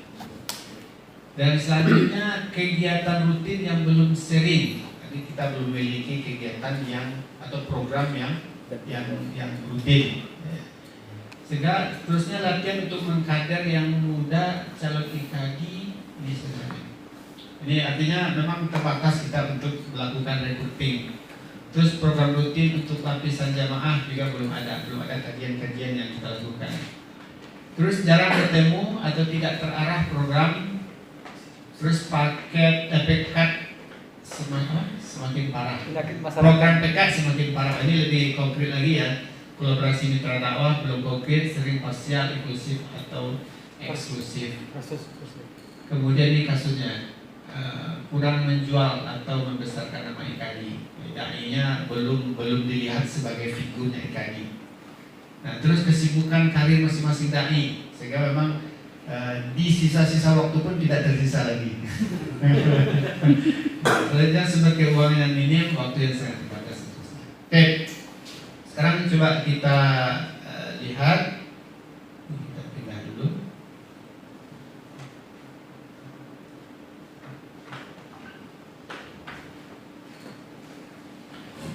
Dan selanjutnya kegiatan rutin yang belum sering. Jadi kita belum memiliki kegiatan yang atau program yang rutin. Sehingga terusnya latihan untuk mengkader yang muda calon IKD ini sebenarnya. Ini artinya memang terbatas kita untuk melakukan recruiting. Terus program rutin untuk lapisan jamaah juga belum ada kajian-kajian yang kita lakukan. Terus jarang bertemu atau tidak terarah program. Terus paket PK semakin parah. Program PK semakin parah. Ini lebih konkret lagi ya. Kolaborasi mitra dakwah belum konkret, sering parsial, inklusif atau eksklusif. Kemudian ini kasusnya kurang menjual atau membesarkan nama IKD. Dai-nya belum dilihat sebagai figurnya IKD. Nah, terus kesibukan karir masing-masing dai, sehingga memang di sisa-sisa waktu pun tidak tersisa lagi. Selanjutnya sumber keuangan yang minim, waktu yang sangat terbatas. Oke, sekarang coba kita lihat. Kita pindah dulu.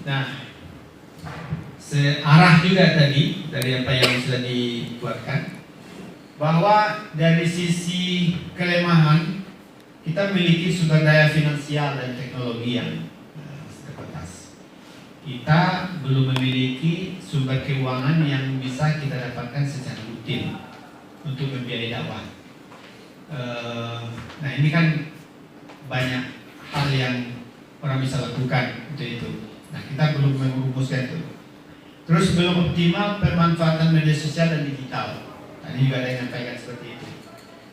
Nah, searah juga tadi dari apa yang sudah dibuatkan, bahwa dari sisi kelemahan kita memiliki sumber daya finansial dan teknologi yang terbatas. Kita belum memiliki sumber keuangan yang bisa kita dapatkan secara rutin untuk membiayai dakwah. Nah, ini kan banyak hal yang orang bisa lakukan untuk itu. Nah, kita belum merumuskan itu. Terus belum optimal pemanfaatan media sosial dan digital. Tadi juga ada yang menyampaikan seperti itu.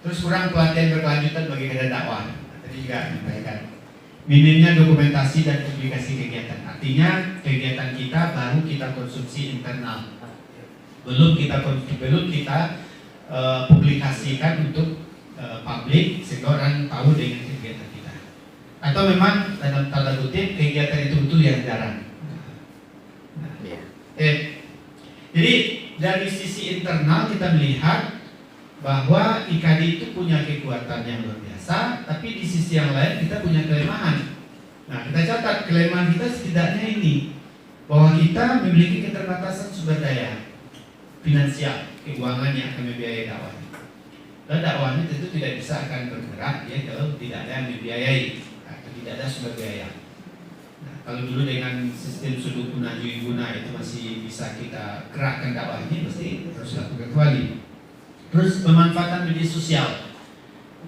Terus kurang pelatihan berkelanjutan bagi kader dakwah. Tadi juga menyampaikan. Minimnya dokumentasi dan publikasi kegiatan. Artinya kegiatan kita baru kita konsumsi internal. Belum kita publikasikan untuk publik sehingga orang tahu dengan kegiatan kita. Atau memang dalam tanda kutip kegiatan itu betul yang jarang. Jadi dari sisi internal kita melihat bahwa IKD itu punya kekuatan yang luar biasa, tapi di sisi yang lain kita punya kelemahan. Nah, kita catat kelemahan kita setidaknya ini, bahwa kita memiliki keterbatasan sumber daya finansial, keuangan yang akan membiayai dakwah. Dan dakwahnya tentu tidak bisa akan bergerak ya kalau tidak ada yang membiayai atau tidak ada sumber biaya. Nah, kalau dulu dengan sistem sudukuna juiguna itu masih bisa kita gerakkan dakwah ini, pasti harus lakukan kembali. Terus pemanfaatan media sosial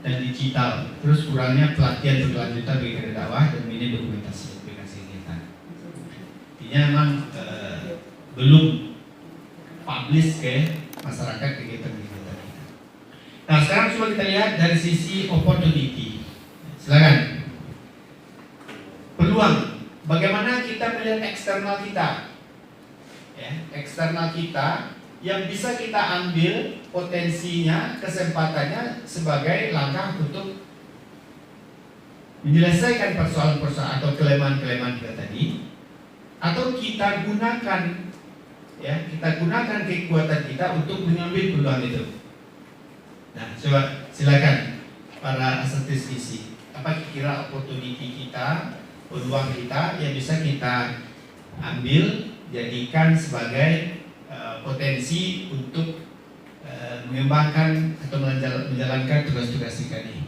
dan digital. Terus kurangnya pelatihan berkelanjutan bagi kader dakwah dan minim dokumentasi aplikasi kegiatan. Artinya memang belum publish ke masyarakat kegiatan-kegiatan kita. Nah, sekarang coba kita lihat dari sisi opportunity. Silakan. Peluang. Bagaimana kita melihat eksternal kita? Ya, eksternal kita yang bisa kita ambil potensinya, kesempatannya sebagai langkah untuk menyelesaikan persoalan-persoalan atau kelemahan-kelemahan kita tadi, atau kita gunakan, ya, kita gunakan kekuatan kita untuk mengambil peluang itu. Nah, coba silakan para asatidz isi. Apa kira opportunity kita, peluang kita yang bisa kita ambil, jadikan sebagai potensi untuk mengembangkan atau menjalankan tugas-tugas kita ini.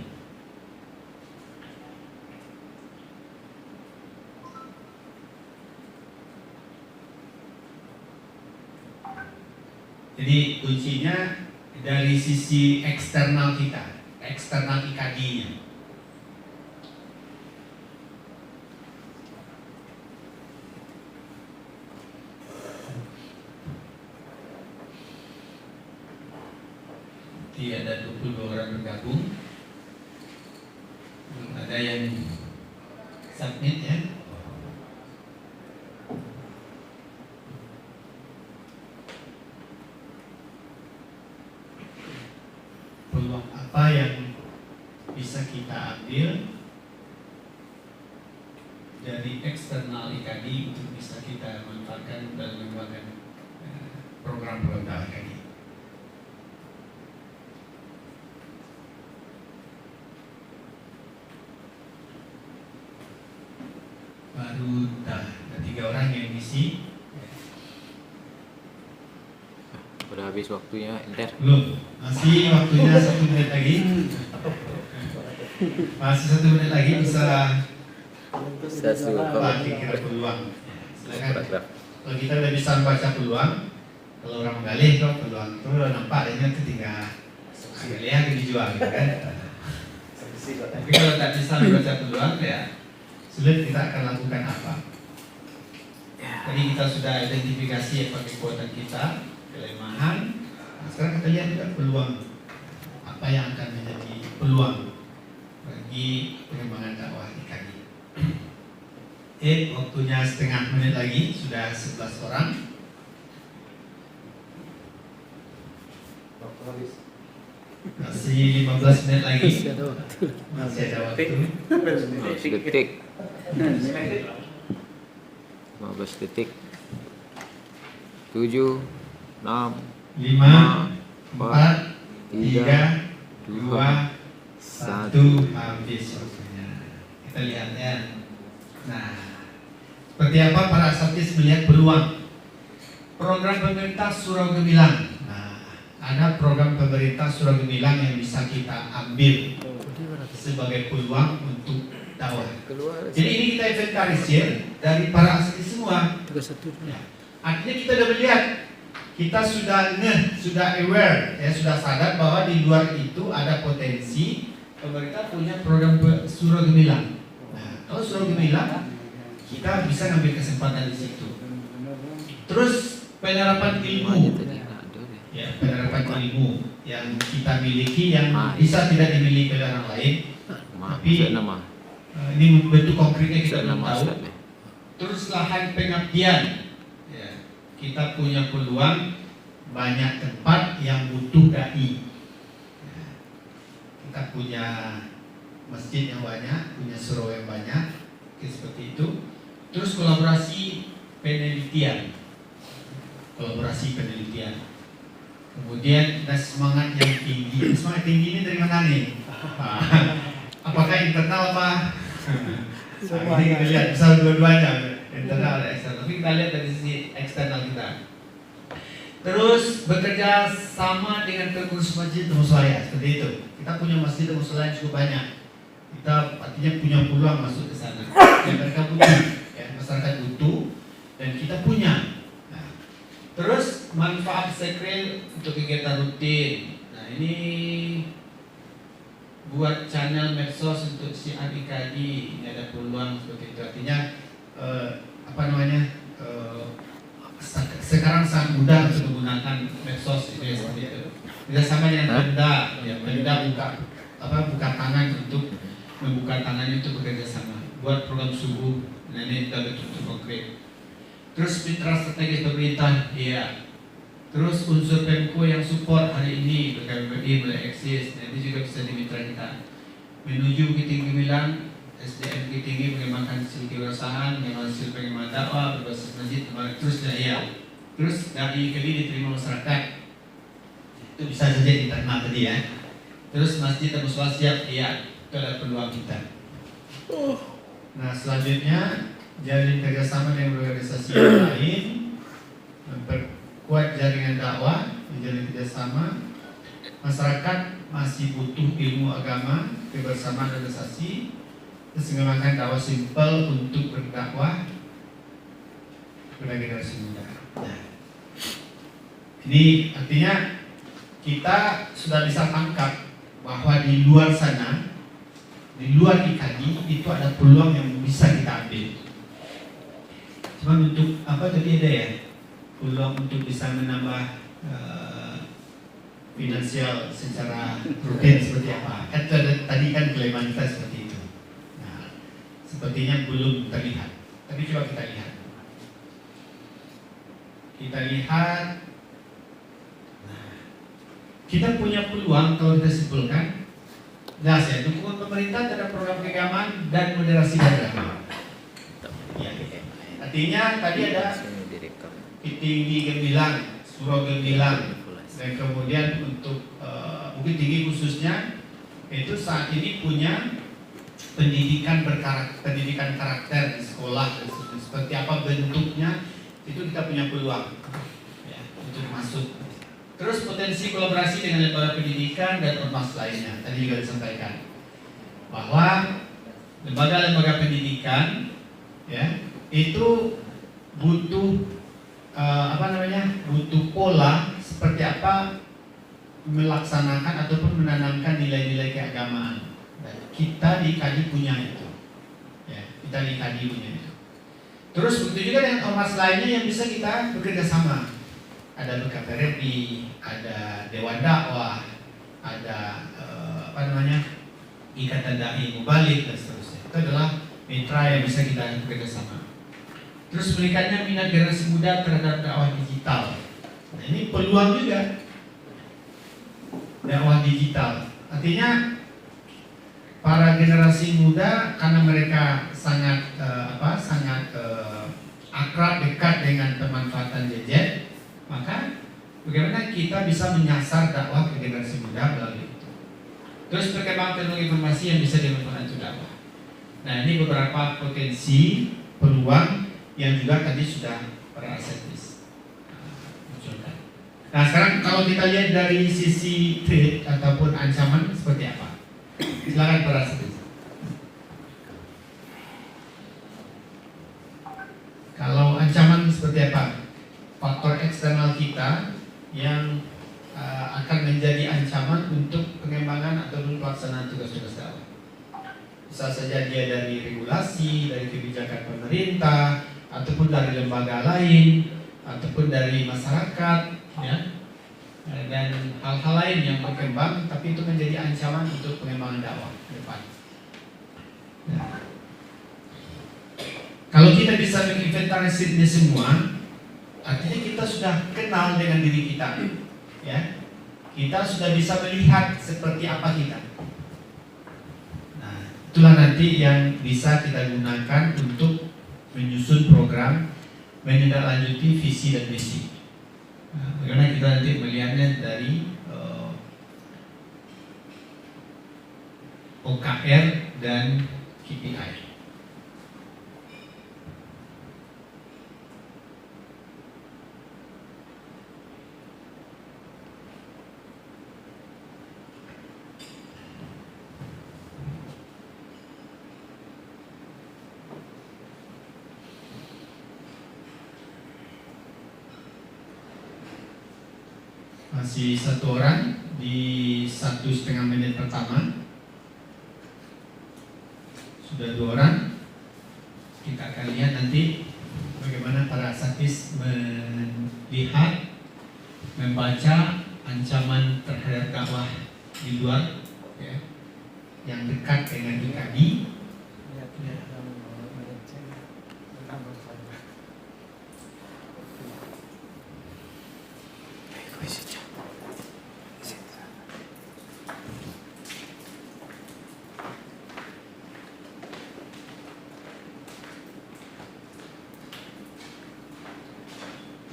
Jadi kuncinya dari sisi eksternal kita, eksternal IKD-nya. Ada 22 orang bergabung, belum ada yang submit ya. Peluang apa yang bisa kita ambil dari eksternal IKD untuk bisa kita manfaatkan dan mengembangkan program-program dakwah IKD. Baru ada 3 orang yang ngisi. Udah habis waktunya, enter. Belum, masih waktunya 1 menit lagi. Masih 1 menit lagi bisa kira peluang. Silakan. Kalau kita udah bisa membaca peluang, kalau orang menggalih kok peluang itu nampak adanya ketika lihat dijual gitu kan. Tapi kalau tak bisa membaca peluang ya sulit, kita akan lakukan apa? Tadi kita sudah identifikasi apa kekuatan kita, kelemahan. Nah, sekarang kita lihat juga peluang. Apa yang akan menjadi peluang bagi pengembangan dakwah IKD. Waktunya setengah menit lagi, sudah 11 orang. Masih 15 menit lagi. Masih ada waktu. 15 detik. 15 detik. 7, 6, 5, 4, 3, 2, 1, habis waktunya. Kita lihat ya. Nah, seperti apa para asatidz melihat peluang program pemerintah Surau Gemilang. Nah, ada program pemerintah Surau Gemilang yang bisa kita ambil sebagai peluang untuk dakwah. Jadi ini kita inventarisir dari para asatidz semua. Ya. Artinya kita sudah melihat, kita sudah aware, ya, sudah sadar bahwa di luar itu ada potensi pemerintah punya program Surau Gemilang. Nah, kalau Surau Gemilang kita bisa ngambil kesempatan di situ. Terus penerapan ilmu, ya, penerapan ilmu yang kita miliki yang bisa tidak dimiliki oleh orang lain, tapi ini bentuk konkretnya kita belum tahu. Terus lahan pengabdian, ya, kita punya peluang banyak tempat yang butuh dai. Ya, kita punya masjid yang banyak, punya surau yang banyak, seperti itu. Terus kolaborasi penelitian, kemudian ada semangat yang tinggi. Semangat tinggi ini dari mana nih? Apakah internal apa? Ini kita lihat bisa dua-duanya, internal dan eksternal. Tapi kita lihat dari sisi eksternal kita. Terus bekerja sama dengan pengurus masjid dan musyawarah, seperti itu. Kita punya masjid dan musyawarah cukup banyak. Kita artinya punya peluang masuk ke sana. Yang mereka punya, ya, masyarakat butuh dan kita punya. Nah, terus manfaat sekret untuk kegiatan rutin. Nah, ini buat channel medsos untuk si adik-adik, ini ada peluang seperti itu. Artinya sekarang sangat mudah untuk menggunakan medsos itu ya, seperti itu. Kerjasama dengan Pemda, ya Pemda buka tangan untuk membuka tangannya untuk bekerja sama buat program subuh. Nah ini kita betul-betul konkret. Terus mitra strategis pemerintah, iya. Terus unsur Pemko yang support hari ini BKBBI mulai eksis, nah, ini juga bisa dimitra kita. Menuju Bukit Tinggi Gemilang, SDM Bukit Tinggi mengembangkan hasil kewirausahaan, mengembangkan hasil pengembangan dakwah berbasis masjid, terus iya. Terus dari kali diterima masyarakat, itu bisa saja diterima tadi ya. Terus masjid dan musola siap, iya, itu adalah peluang kita. Nah selanjutnya jalin kerjasama dengan organisasi yang lain, memperkuat jaringan dakwah, menjalin kerjasama. Masyarakat masih butuh ilmu agama, kebersamaan organisasi, terus mengembangkan dakwah simpel untuk berdakwah kepada generasi muda. Nah, ini artinya kita sudah bisa tangkap bahwa di luar sana, di luar IKADI itu ada peluang yang bisa kita ambil. Cuma untuk apa tadi ada ya, peluang untuk bisa menambah finansial secara rutin seperti apa? Tadi kan kelemahan kita seperti itu. Nah, sepertinya belum terlihat. Tapi coba kita lihat. Nah, kita punya peluang kalau kita simpulkan. Jelas ya, dukungan pemerintah terhadap program keagamaan dan moderasi beragama. Ya, artinya tadi ada Bukit Tinggi Gemilang, Surau Gemilang, dan kemudian untuk Bukit Tinggi khususnya itu saat ini punya pendidikan karakter di sekolah, seperti apa bentuknya itu kita punya peluang ya, untuk masuk. Terus potensi kolaborasi dengan lembaga pendidikan dan ormas lainnya tadi juga disampaikan bahwa lembaga-lembaga pendidikan ya itu butuh butuh pola seperti apa melaksanakan ataupun menanamkan nilai-nilai keagamaan. Dan kita di IKADI punya itu, ya, kita di IKADI punya itu. Terus begitu juga dengan ormas lainnya yang bisa kita bekerja sama. Ada BKPRP, ada Dewan Dakwah, ada Ikatan Dai Mubalik dan seterusnya. Itu adalah mitra yang bisa kita bekerja sama. Terus meningkatnya minat generasi muda terhadap dakwah digital. Nah, ini peluang juga dakwah digital. Artinya para generasi muda karena mereka sangat akrab dekat dengan pemanfaatan gadget, maka bagaimana kita bisa menyasar dakwah ke generasi muda melalui itu. Terus perkembangan teknologi informasi yang bisa dimanfaatkan untuk dakwah. Nah ini beberapa potensi peluang yang juga tadi sudah para arsitekis munculkan. Nah sekarang kalau kita lihat dari sisi threat ataupun ancaman seperti apa? Silakan para arsitekis. Kalau ancaman seperti apa? Faktor eksternal kita yang akan menjadi ancaman untuk pengembangan ataupun pelaksanaan tugas-tugas dakwah. Bisa saja dia dari regulasi, dari kebijakan pemerintah, ataupun dari lembaga lain, ataupun dari masyarakat, ya, dan hal-hal lain yang berkembang, tapi itu menjadi ancaman untuk pengembangan dakwah ke depan. Nah, kalau kita bisa menginventarisir ini semua, artinya kita sudah kenal dengan diri kita, ya. Kita sudah bisa melihat seperti apa kita. Nah, itulah nanti yang bisa kita gunakan untuk menyusun program, menindaklanjuti visi dan misi. Nah, bagaimana kita nanti melihatnya dari OKR dan KPI. Masih satu orang di 1,5 menit pertama. sudah 2 orang. Kita akan lihat nanti bagaimana para asatidz melihat, membaca ancaman terhadap dakwah di luar, ya, yang dekat dengan IKD.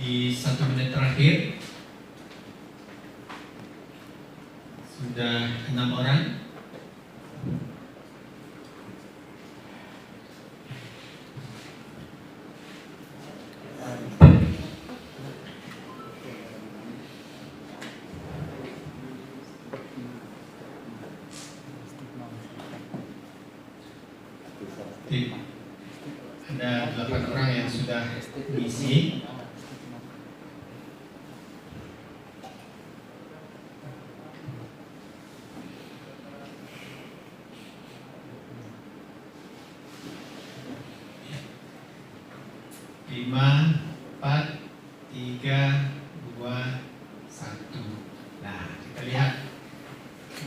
Di 1 menit terakhir sudah 6 orang. Ada 8 orang yang sudah diisi.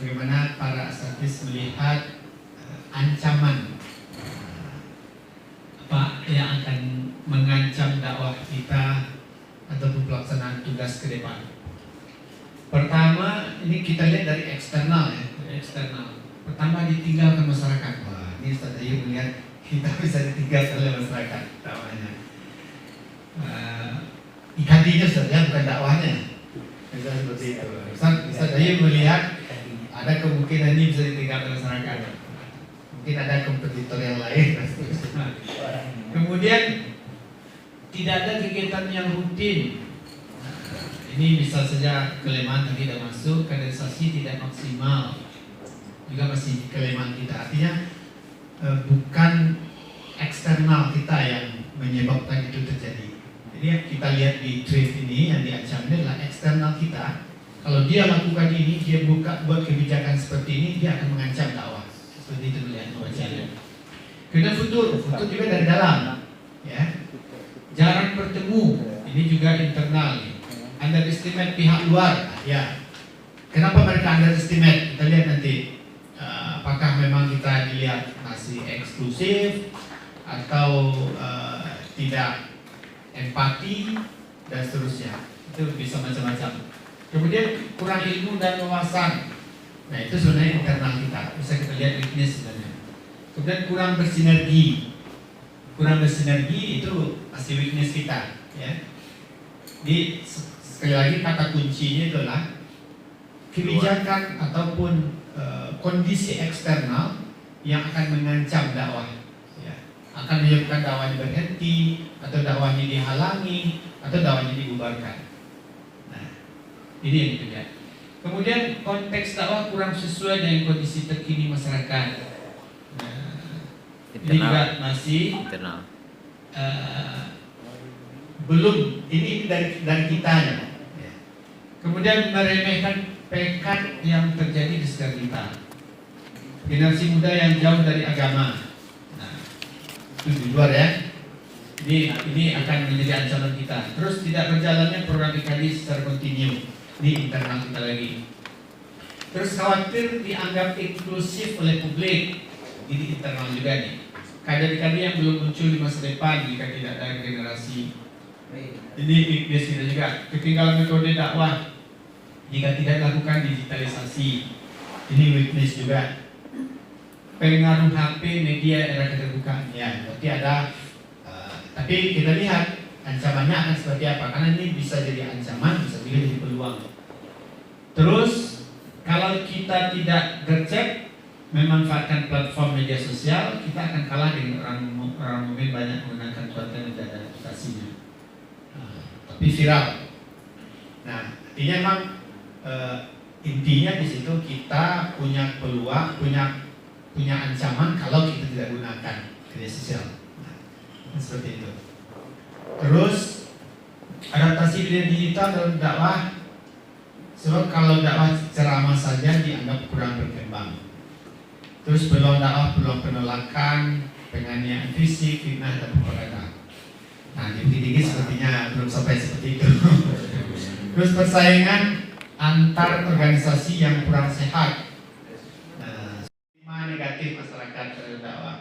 Bagaimana para asatidz melihat ancaman apa yang akan mengancam dakwah kita ataupun pelaksanaan tugas ke depan. Pertama, ini kita lihat dari eksternal, ya, dari eksternal. Pertama, ditinggalkan masyarakat. Wah, ini Ustaz Ayu melihat kita bisa ditinggalkan oleh masyarakat dakwahnya. IKD-nya Ustaz, ya, bukan dakwahnya. Misalnya seperti itu. Ustaz Ayu melihat ada kemungkinan ini bisa ditinggalkan masyarakat. Mungkin ada kompetitor yang lain. Kemudian tidak ada kegiatan yang rutin. Ini bisa saja kelemahan tadi tidak masuk, kaderisasi tidak maksimal, juga masih kelemahan kita. Artinya bukan eksternal kita yang menyebabkan itu terjadi. Jadi kita lihat di tweet ini yang diancam ini adalah eksternal kita. Kalau dia lakukan ini, dia buat kebijakan seperti ini, dia akan mengancam dakwah. Seperti itu melihat wajahnya. Kemudian futur juga dari dalam, ya. Jarang bertemu, ini juga internal. Underestimate pihak luar, ya. Kenapa mereka underestimate? Kita lihat nanti. Apakah memang kita dilihat masih eksklusif atau tidak empati dan seterusnya. Itu bisa macam-macam. Kemudian kurang ilmu dan wawasan. Nah, itu sebenarnya internal kita. Bisa kita lihat weakness sebenarnya. Kemudian kurang bersinergi. Kurang bersinergi itu pasti weakness kita, ya. Di sekali lagi kata kuncinya adalah kebijakan ataupun kondisi eksternal yang akan mengancam dakwah, ya. Akan menyebabkan dakwahnya berhenti, atau dakwahnya dihalangi, atau dakwahnya dibubarkan. Nah, ini yang kita. Kemudian konteks dakwah kurang sesuai dengan kondisi terkini masyarakat. Nah, ini juga masih belum. Ini dari kitanya. Ya. Kemudian meremehkan pekat yang terjadi di sekitar kita. Generasi muda yang jauh dari agama. Nah, itu di luar, ya. Ini akan menjadi ancaman kita. Terus tidak berjalannya program IKD secara kontinu. Ini internal kita lagi. Terus khawatir dianggap inklusif oleh publik. Ini internal juga nih. Kader-kader yang belum muncul di masa depan jika tidak ada generasi. Ini weakness kita juga. Ketinggalan metode dakwah jika tidak lakukan digitalisasi. Ini weakness juga. Pengaruh HP media era keterbukaan. Ya, berarti ada. Tapi kita lihat ancamannya akan seperti apa. Karena ini bisa jadi ancaman, bisa juga jadi peluang. Terus kalau kita tidak gercep memanfaatkan platform media sosial, kita akan kalah dengan orang mungkin banyak menggunakan konten dan adaptasinya. Tapi viral. Nah, artinya memang intinya di situ kita punya peluang, punya ancaman kalau kita tidak gunakan media sosial. Nah, seperti itu. Terus adaptasi media digital dalam dakwah. Sebab kalau dakwah ceramah saja dianggap kurang berkembang. Terus peluang dakwah, peluang penolakan, penganiayaan fisik, fitnah dan propaganda. Nah, di Bukit Tinggi sepertinya belum sampai seperti itu. Terus persaingan antar organisasi yang kurang sehat. Nah, stigma negatif masyarakat terhadap dakwah.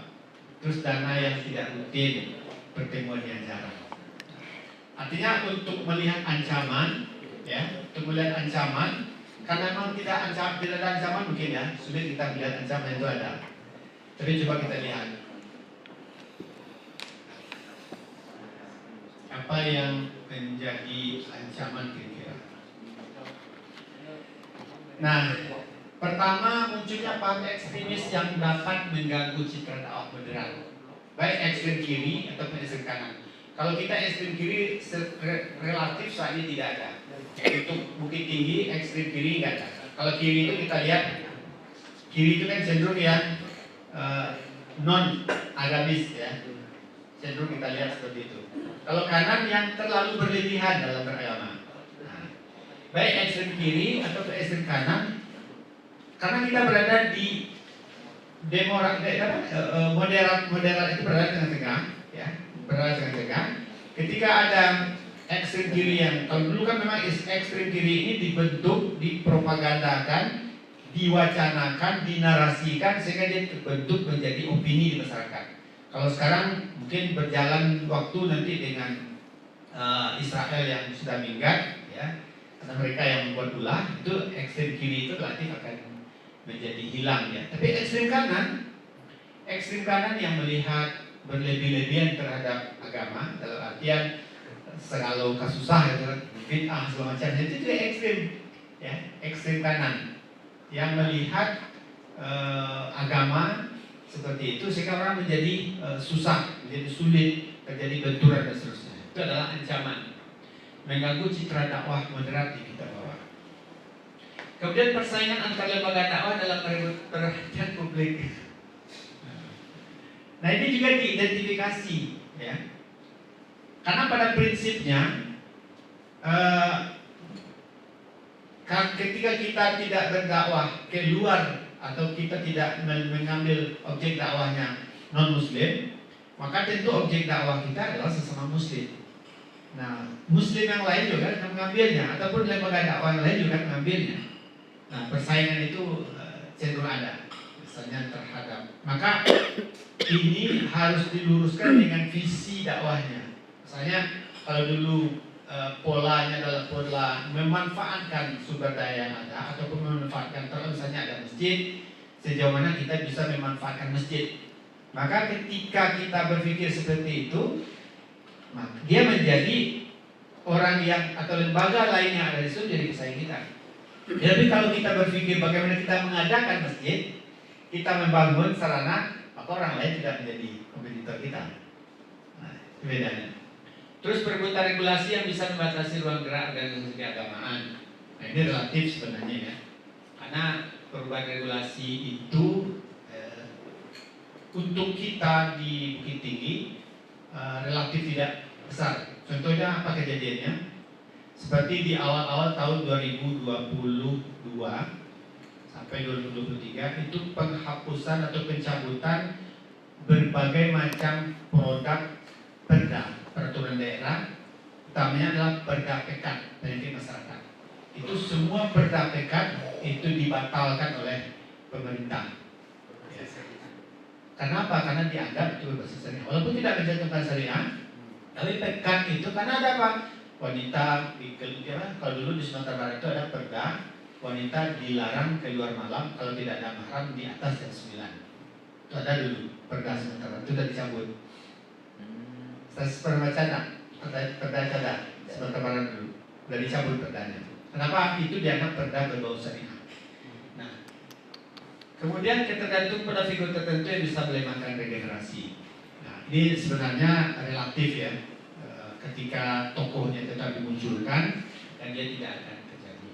Terus dana yang tidak rutin, pertemuan yang jarang. Artinya untuk melihat ancaman, ya, untuk melihat ancaman, karena memang tidak ada ancaman mungkin ya, sulit kita melihat ancaman itu ada. Tapi coba kita lihat apa yang menjadi ancaman kira-kira. Nah, pertama munculnya paham ekstremis yang dapat mengganggu citra dakwah moderat, baik ekstrem kiri ataupun ekstrem kanan. Kalau kita ekstrem kiri relatif saat ini tidak ada. Untuk Bukit Tinggi ekstrem kiri nggak ada. Kalau kiri itu kita lihat, kiri itu kan cenderung yang non agamis ya, cenderung kita lihat seperti itu. Kalau kanan yang terlalu berlebihan dalam beragama. Nah, baik ekstrem kiri atau ekstrem kanan, karena kita berada di moderat itu berada di tengah-tengah, ya, berada di tengah-tengah. Ketika ada ekstrem kiri yang, kalau dulu kan memang ekstrem kiri ini dibentuk, dipropagandakan, diwacanakan, dinarasikan sehingga dia terbentuk menjadi opini di masyarakat. Kalau sekarang mungkin berjalan waktu nanti dengan Israel yang sudah minggat, ya, karena mereka yang membuat ulah, itu ekstrem kiri itu relatif akan menjadi hilang ya. Tapi ekstrem kanan yang melihat berlebih-lebihan terhadap agama, dalam artian segala kasusah itu bid'ah segala macam, itu juga ekstrem ya, ekstrem kanan yang melihat agama seperti itu sehingga orang menjadi susah, menjadi sulit, terjadi benturan dan seterusnya. Itu adalah ancaman mengganggu citra dakwah moderat di kita bawah. Kemudian persaingan antar lembaga dakwah dalam perhatian publik. Nah, ini juga diidentifikasi ya. Karena pada prinsipnya ketika kita tidak berdakwah ke luar atau kita tidak mengambil objek dakwahnya non-muslim, maka tentu objek dakwah kita adalah sesama muslim. Nah, muslim yang lain juga akan mengambilnya, ataupun lembaga dakwah yang lain juga akan mengambilnya. Nah, persaingan itu cenderung ada, misalnya terhadap. Maka ini harus diluruskan dengan visi dakwahnya. Misalnya kalau dulu polanya adalah pola memanfaatkan sumber daya yang ada ataupun memanfaatkan, kalau misalnya ada masjid, sejauh mana kita bisa memanfaatkan masjid. Maka ketika kita berpikir seperti itu, dia menjadi orang yang atau lembaga lain yang ada di situ jadi pesaing kita. Tapi kalau kita berpikir bagaimana kita mengadakan masjid, kita membangun sarana, maka orang lain tidak menjadi kompetitor kita. Nah, itu bedanya. Terus perbuatan regulasi yang bisa membatasi ruang gerak organisasi keagamaan. Nah, ini relatif sebenarnya ya, karena perubahan regulasi itu untuk kita di Bukit Tinggi relatif tidak besar. Contohnya apa kejadiannya? Seperti di awal-awal tahun 2022 sampai 2023 itu penghapusan atau pencabutan berbagai macam produk perda, peraturan daerah, utamanya adalah perda pekat, benefit masyarakat. Itu semua perda pekat itu dibatalkan oleh pemerintah. Kenapa? Karena dianggap itu berbasis syariah. Walaupun tidak menjatuhkan syariah, tapi pekat itu karena ada apa? Wanita kalau dulu di Sumatera Barat itu ada perda, wanita dilarang keluar malam kalau tidak ada mahram di atas jam 9. Itu ada dulu perda Sumatera, itu sudah dicabut. Perda cadar Sumatera Barat dulu sudah dicabut perdanya. Kenapa? Itu dianggap perda berbau syariah. Nah, kemudian tergantung pada figur tertentu yang bisa melemahkan regenerasi. Nah, ini sebenarnya relatif ya. Ketika tokohnya tetap dimunculkan dan dia tidak akan terjadi.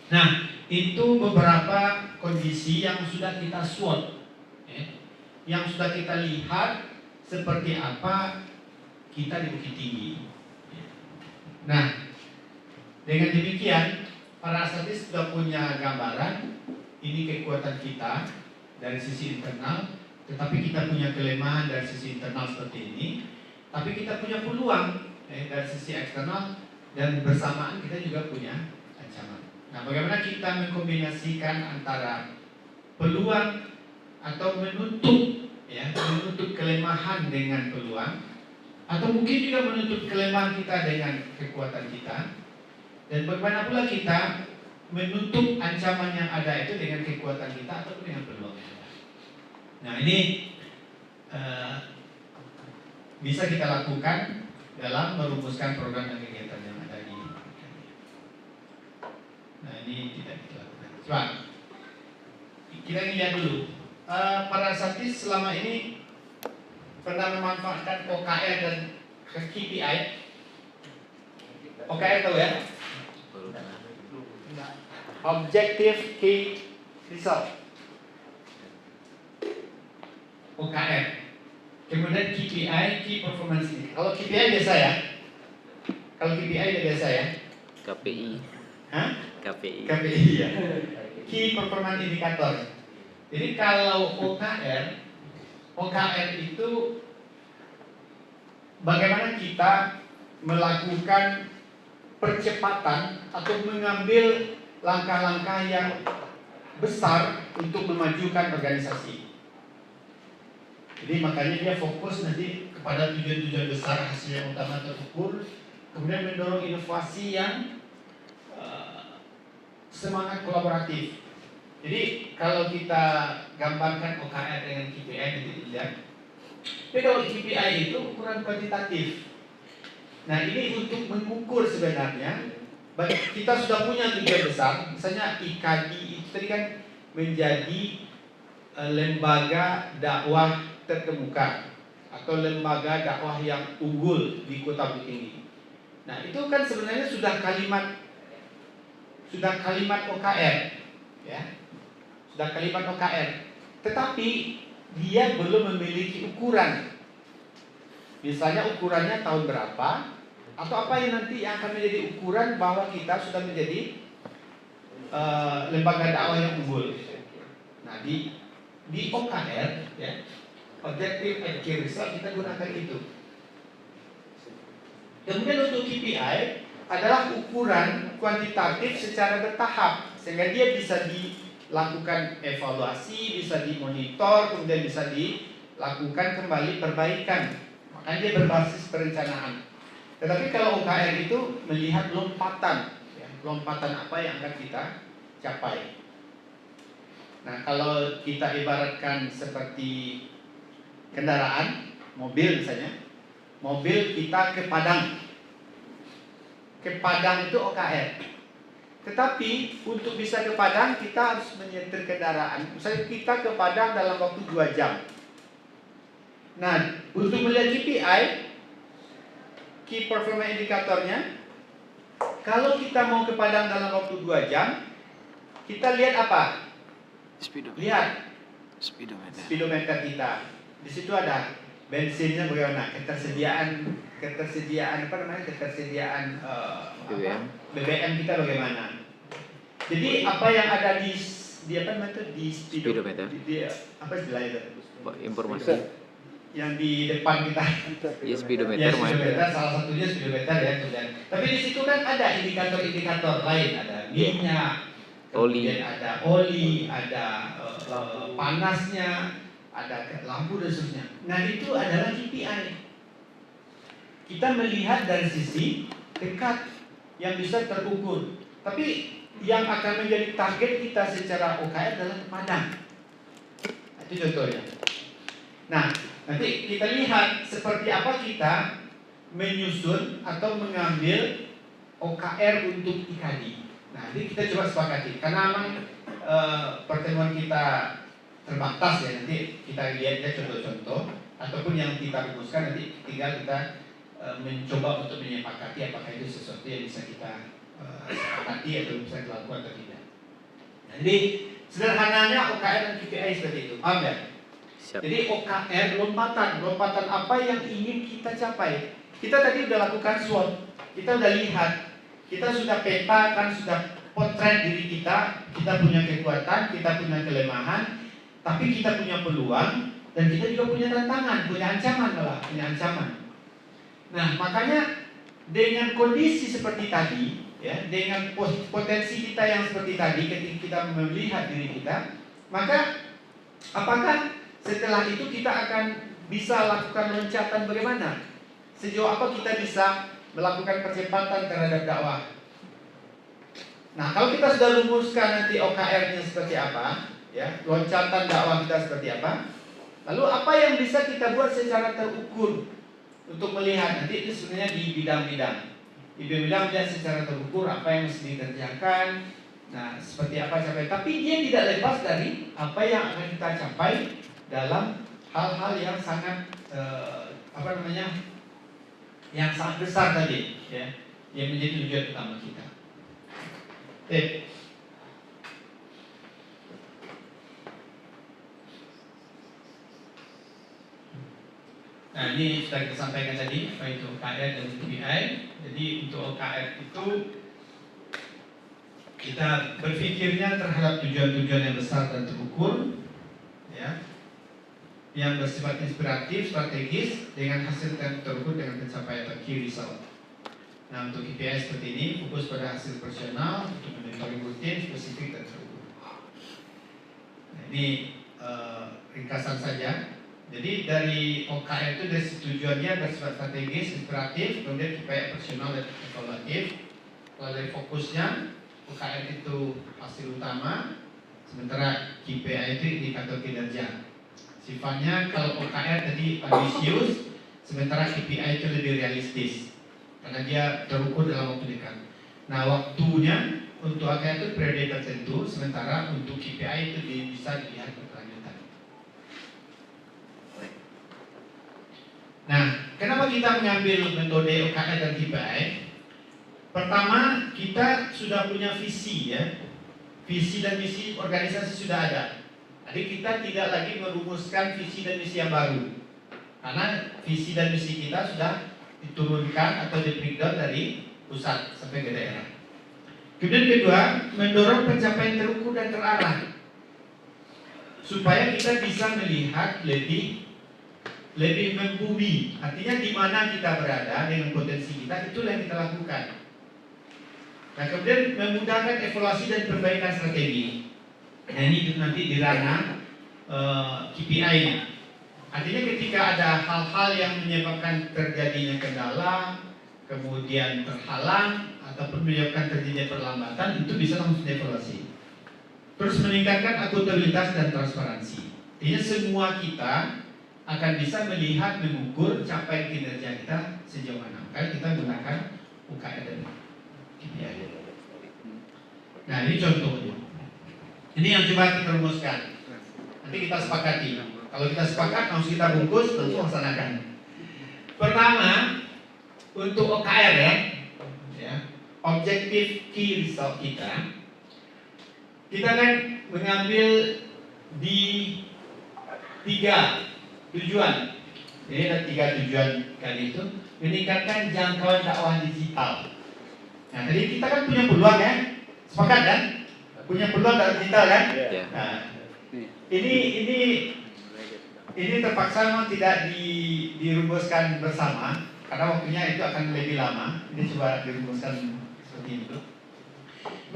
Nah, itu beberapa kondisi yang sudah kita SWOT ya, yang sudah kita lihat seperti apa kita di Bukit Tinggi. Nah, dengan demikian para asatidz sudah punya gambaran ini kekuatan kita, dari sisi internal, tetapi kita punya kelemahan dari sisi internal seperti ini, tapi kita punya peluang dari sisi eksternal, dan bersamaan kita juga punya ancaman. Nah, bagaimana kita mengkombinasikan antara peluang atau menutup kelemahan dengan peluang, atau mungkin juga menutup kelemahan kita dengan kekuatan kita, dan bagaimana pula kita menutup ancaman yang ada itu dengan kekuatan kita atau dengan peluang yang ada. Nah, ini bisa kita lakukan dalam merumuskan program dan kegiatan yang ada di. Nah, ini tidak kita lakukan. Coba kita lihat dulu. Para satis selama ini pernah memanfaatkan OKR dan KPI. OKR tahu ya? Objective Key Result. OKR. Kemudian KPI, Key Performance Indicator. Kalau KPI biasa ya? Kalau KPI biasa ya? KPI. Hah? KPI. KPI ya. Key Performance Indicator. Jadi kalau OKR itu bagaimana kita melakukan percepatan atau mengambil langkah-langkah yang besar untuk memajukan organisasi. Jadi makanya dia fokus nanti kepada tujuan-tujuan besar, hasil yang utama terukur, kemudian mendorong inovasi yang semangat kolaboratif. Jadi kalau kita gambarkan OKR dengan KPI nanti dilihat. Tapi kalau KPI itu ukuran kuantitatif. Nah, ini untuk mengukur sebenarnya. Kita sudah punya tujuan besar, misalnya IKD itu tadi kan menjadi lembaga dakwah terkemuka atau lembaga dakwah yang unggul di Kota Bukit Tinggi. Nah, itu kan sebenarnya sudah kalimat OKR, ya, sudah kalimat OKR. Tetapi dia belum memiliki ukuran. Misalnya ukurannya tahun berapa, atau apa yang nanti yang akan menjadi ukuran bahwa kita sudah menjadi lembaga dakwah yang unggul. Nah, di OKR, ya, Objective and Key Result, kita gunakan itu. Kemudian untuk KPI adalah ukuran kuantitatif secara bertahap, sehingga dia bisa dilakukan evaluasi, bisa dimonitor, kemudian bisa dilakukan kembali perbaikan. Makanya dia berbasis perencanaan. Tetapi kalau OKR itu melihat lompatan, ya, lompatan apa yang akan kita capai. Nah, kalau kita ibaratkan seperti kendaraan, mobil misalnya, mobil kita ke Padang. Ke Padang itu OKR. Tetapi untuk bisa ke Padang kita harus menyetir kendaraan. Misalnya kita ke Padang dalam waktu 2 jam. Nah, untuk melihat KPI, Key Performance Indicatornya, kalau kita mau ke Padang dalam waktu 2 jam, kita lihat apa? Lihat speedometer kita. Di situ ada bensinnya bagaimana, ketersediaan apa namanya, ketersediaan BBM kita bagaimana. Jadi apa yang ada di apa namanya di speedometer, apa istilahnya itu? Informasi yang di depan kita. Ya, speedometer, ya, speedometer salah satunya speedometer ya. Tapi di situ kan ada indikator-indikator lain, ada minyak, kemudian ada oli, ada panasnya, ada lampu dan seterusnya. Nah, itu adalah KPI. Kita melihat dari sisi dekat yang bisa terukur. Tapi yang akan menjadi target kita secara OKR adalah Padang. Itu contohnya. Nah, nanti kita lihat seperti apa kita menyusun atau mengambil OKR untuk IKD. Nah, nanti kita coba sepakati. Karena memang pertemuan kita terbatas ya, nanti kita lihat ya contoh-contoh ataupun yang kita rumuskan, nanti tinggal kita mencoba untuk menyepakati apakah itu sesuatu yang bisa kita sepakati atau bisa dilakukan atau tidak. Nah, jadi sederhananya OKR dan KPI seperti itu, paham ya? Jadi OKR lompatan apa yang ingin kita capai. Kita tadi udah lakukan SWOT, kita udah lihat, kita sudah petakan, sudah potret diri kita punya kekuatan, kita punya kelemahan. Tapi kita punya peluang dan kita juga punya tantangan, punya ancaman malah, punya ancaman. Nah, makanya dengan kondisi seperti tadi, ya, dengan potensi kita yang seperti tadi, ketika kita melihat diri kita, maka apakah setelah itu kita akan bisa lakukan loncatan bagaimana? Sejauh apa kita bisa melakukan percepatan terhadap dakwah? Nah, kalau kita sudah rumuskan nanti OKR-nya seperti apa, ya, loncatan dakwah kita seperti apa, lalu apa yang bisa kita buat secara terukur untuk melihat nanti itu sebenarnya di bidang-bidang. Di bidang-bidang secara terukur apa yang mesti dikerjakan, nah seperti apa capai. Tapi dia tidak lepas dari apa yang akan kita capai dalam hal-hal yang sangat yang sangat besar tadi, ya, yang menjadi tujuan utama kita. Nah, ini sudah kita sampaikan tadi, apa itu OKR dan KPI. Jadi untuk OKR itu kita berpikirnya terhadap tujuan-tujuan yang besar dan terukur, ya, yang bersifat inspiratif, strategis, dengan hasil yang terukur dengan pencapaian atau key result. Nah, untuk KPI seperti ini fokus pada hasil personal, untuk monitoring rutin, spesifik dan terukur. Nah, ini ringkasan saja. Jadi dari OKR itu dari tujuannya bersifat strategis, inspiratif, kemudian KPI personal dan evaluatif. Kalau dari fokusnya, OKR itu hasil utama, sementara KPI itu indikator kinerja. Sifatnya kalau OKR tadi ambisius, sementara KPI itu lebih realistis karena dia terukur dalam waktu dekat. Nah, waktunya untuk OKR itu periode tertentu, sementara untuk KPI itu bisa dilihat berkelanjutan. Nah, kenapa kita mengambil metode OKR dan KPI? Pertama, kita sudah punya visi, ya. Visi dan misi organisasi sudah ada. Jadi kita tidak lagi merumuskan visi dan misi yang baru, karena visi dan misi kita sudah diturunkan atau di-breakdown dari pusat sampai ke daerah. Kemudian kedua, mendorong pencapaian terukur dan terarah, supaya kita bisa melihat lebih membumi. Artinya di mana kita berada dengan potensi kita, itulah yang kita lakukan. Nah, kemudian memudahkan evaluasi dan perbaikan strategi. Nah, ini nanti di ranah KPI-nya. Artinya ketika ada hal-hal yang menyebabkan terjadinya kendala, kemudian terhalang, ataupun menyebabkan terjadinya perlambatan, itu bisa langsung dievaluasi. Terus meningkatkan akuntabilitas dan transparansi. Artinya semua kita akan bisa melihat, mengukur capaian kinerja kita sejauh mana. Makanya kita gunakan OKR dan KPI. Nah, ini contohnya. Ini yang coba kita rumuskan. Nanti kita sepakati. Kalau kita sepakat, langsung kita bungkus, langsung laksanakan. Pertama, untuk OKR, ya, objektif key result kita kan mengambil di 3 tujuan. Jadi ada 3 tujuan kali itu. Meningkatkan jangkauan dakwah digital. Nah, tadi kita kan punya peluang, ya. Sepakat kan? Punya peluang dakwah digital kan? Nah, ini terpaksa memang tidak dirumuskan bersama karena waktunya itu akan lebih lama. Ini coba dirumuskan seperti itu.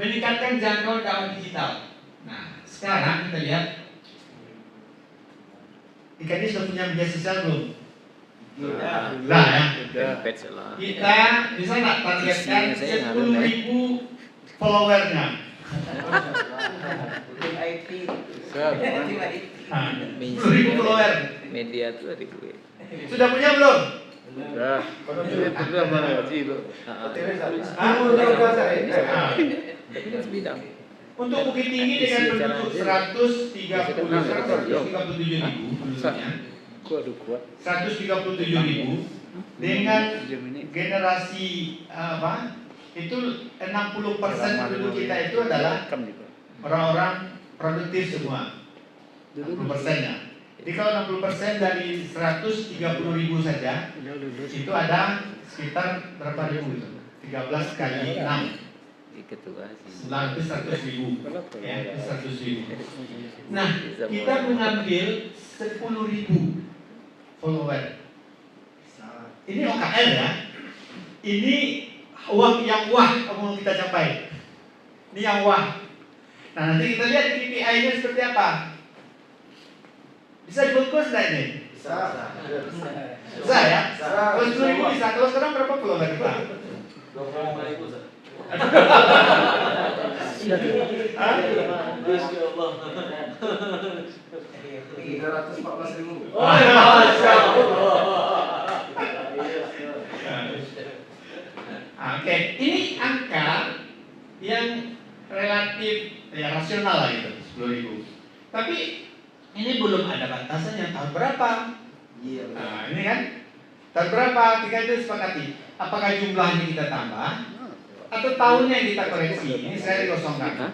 Meningkatkan jangkauan dakwah digital. Nah, sekarang kita lihat Ika ini sudah punya media sosial belum? Sudah, ya. Kita bisa nggak targetkan 10.000 followernya? Nah, 10.000 follower. Media itu ada gue. Sudah punya belum? Sudah. Itu mana sih lo? Tapi kan sebidang. Untuk Bukit Tinggi dengan penduduk 137.000 penduduknya, 137.000 dengan generasi itu 60% penduduk kita itu adalah orang-orang produktif semua. 60%-nya. Jadi kalau 60% dari 130.000 saja, itu ada sekitar berapa ribu itu? 13 kali 6. ketua sih. Selang itu 100.000, ya, 100.000. Nah, kita mengambil 10.000 follower. Ini OKR ya. Ini uang yang wah mau kita capai. Ini yang wah. Nah, nanti kita lihat KPI-nya seperti apa. Bisa dibungkus nggak ini? Bisa. Bisa ya? Kalau 10.000 bisa. Kalau sekarang berapa follower kita? 25.000. Hah? 314.000. Masya Oke, ini angka yang relatif ya rasional lah gitu, 10.000. Tapi ini belum ada batasannya tahun berapa. Iya. Nah, ini kan tahun berapa kita itu sepakati. Apakah jumlahnya kita tambah atau tahunnya yang kita koreksi? Ini saya dikosongkan.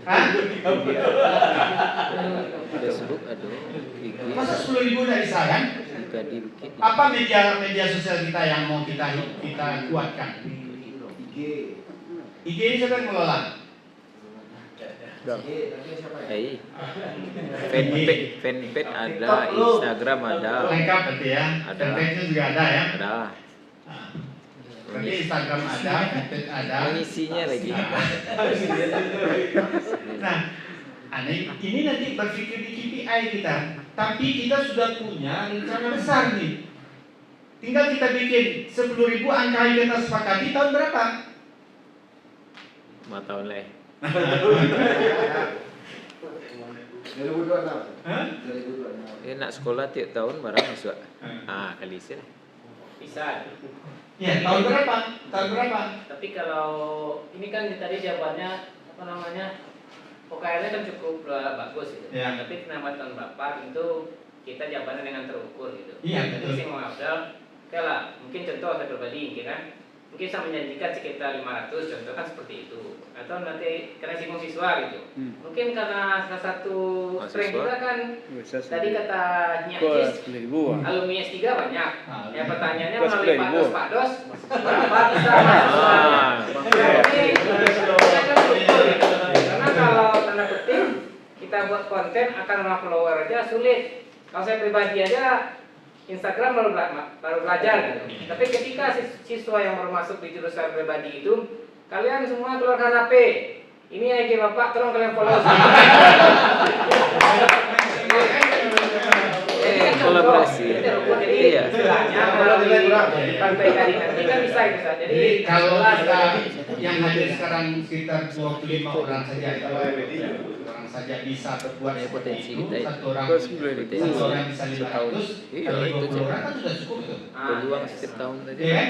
Hah? Facebook aduh, IG Masa 10.000 udah bisa kan? juga dibikin. Apa media sosial kita yang mau kita kuatkan? IG. IG ini siapa yang mengelola? Fanpage ada, Instagram ada. Lengkap berarti ya. Ada. Fanpage juga ada ya. Ada. Berarti Instagram ada, fanpage ada. Mengisinya lagi. Nah, ini nanti berpikir di KPI kita. Tapi kita sudah punya rencana besar nih. Tinggal kita bikin 10.000 angka yang kita sepakati tahun berapa? 5 tahun leh. 2026. Hah? 2026. Nak sekolah tiap tahun barang masuk. Kali sih. Bisa. Ya, tahun berapa? Tahun berapa? Tapi kalau ini kan tadi jawabannya apa namanya? OKR-nya kan cukup bagus gitu. Ya. Tapi kenapa tahun berapa itu kita jawabannya dengan terukur gitu. Iya, Jadi betul. sih mau Abdal, oke lah, mungkin contoh saya pribadi gitu kan. Mungkin saya menjanjikan sekitar 500 contoh kan seperti itu. Atau nanti karena singgung siswa gitu. Mungkin karena salah satu strength kita kan tadi kata Nyak Jis, alumni S3 banyak. Ya pertanyaannya melalui Pak Dos berapa bisa masuk? Jadi kita kan betul gitu. Karena kalau tanda petik kita buat konten akan nambah follower aja sulit. Kalau saya pribadi aja Instagram baru belajar gitu. Tapi ketika siswa yang baru masuk di jurusan pribadi itu, kalian semua keluarkan HP. Ini IG Bapak, tolong kalian follow. Kolaborasi. Jadi Iya. istilahnya melalui pantai tadi nanti kan bisa gitu saja. Jadi Kalau jelas kita kan. yang hadir sekarang sekitar 25 orang saja, orang saja bisa berbuat Ya, potensi seperti itu, kita itu. satu orang bisa 500, Iya, kalau itu 20 orang kan sudah cukup tuh. Peluang setiap tahun tadi. Iya kan?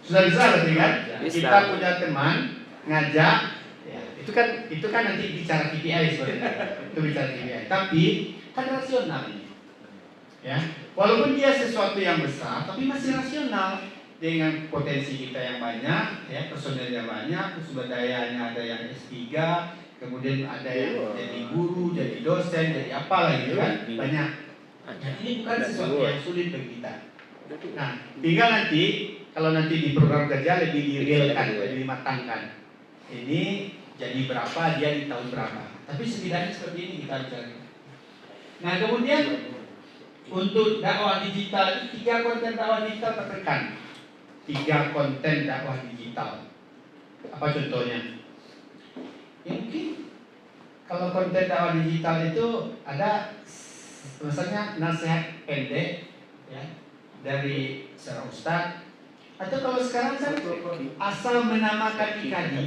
Sudah bisa berarti kan? Bisa. Kita punya teman ngajak, ya, itu kan nanti bicara KPI sebenarnya. Itu bicara KPI. Tapi kan rasional ini. Ya, walaupun dia sesuatu yang besar, tapi masih rasional dengan potensi kita yang banyak, ya, personelnya banyak, sumber dayanya ada yang S3, kemudian ada yang jadi guru, jadi dosen, jadi apalah gitu kan, banyak. Nah, ini bukan sesuatu yang sulit bagi kita. Nah, tinggal nanti kalau nanti di program kerja lebih direalkan, lebih dimatangkan. Ini jadi berapa, dia di tahun berapa. Tapi setidaknya seperti ini kita bicara. Nah, kemudian untuk dakwah digital, 3 konten dakwah digital tertekan. 3 konten dakwah digital. Apa contohnya? Ya, mungkin kalau konten dakwah digital itu ada misalnya nasihat pendek ya dari seorang ustaz, atau kalau sekarang kan asal menamakan ikadi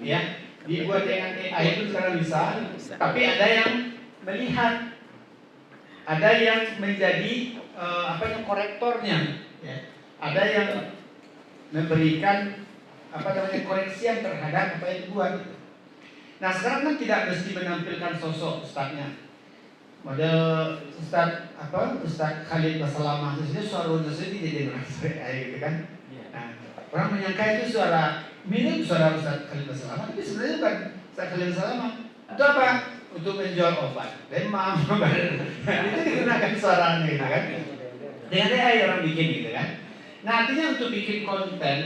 ya dibuat dengan AI itu sekarang bisa. Tapi ada yang melihat, ada yang menjadi korektornya ya. Ada yang memberikan koreksian terhadap apa yang dibuat. Nah, sekarang kan tidak mesti menampilkan sosok ustaznya. Model Ustaz Khalid Basalamah itu suara sendiri jadi gitu kan. Nah, orang menyangka itu mirip suara Ustaz Khalid Basalamah, tapi sebenarnya bukan Ustaz Khalid Basalamah. Itu apa? Untuk menjual obat demam. Itu digunakan suaranya gitu kan. Dengan AI orang bikin gitu kan. Nah, artinya untuk bikin konten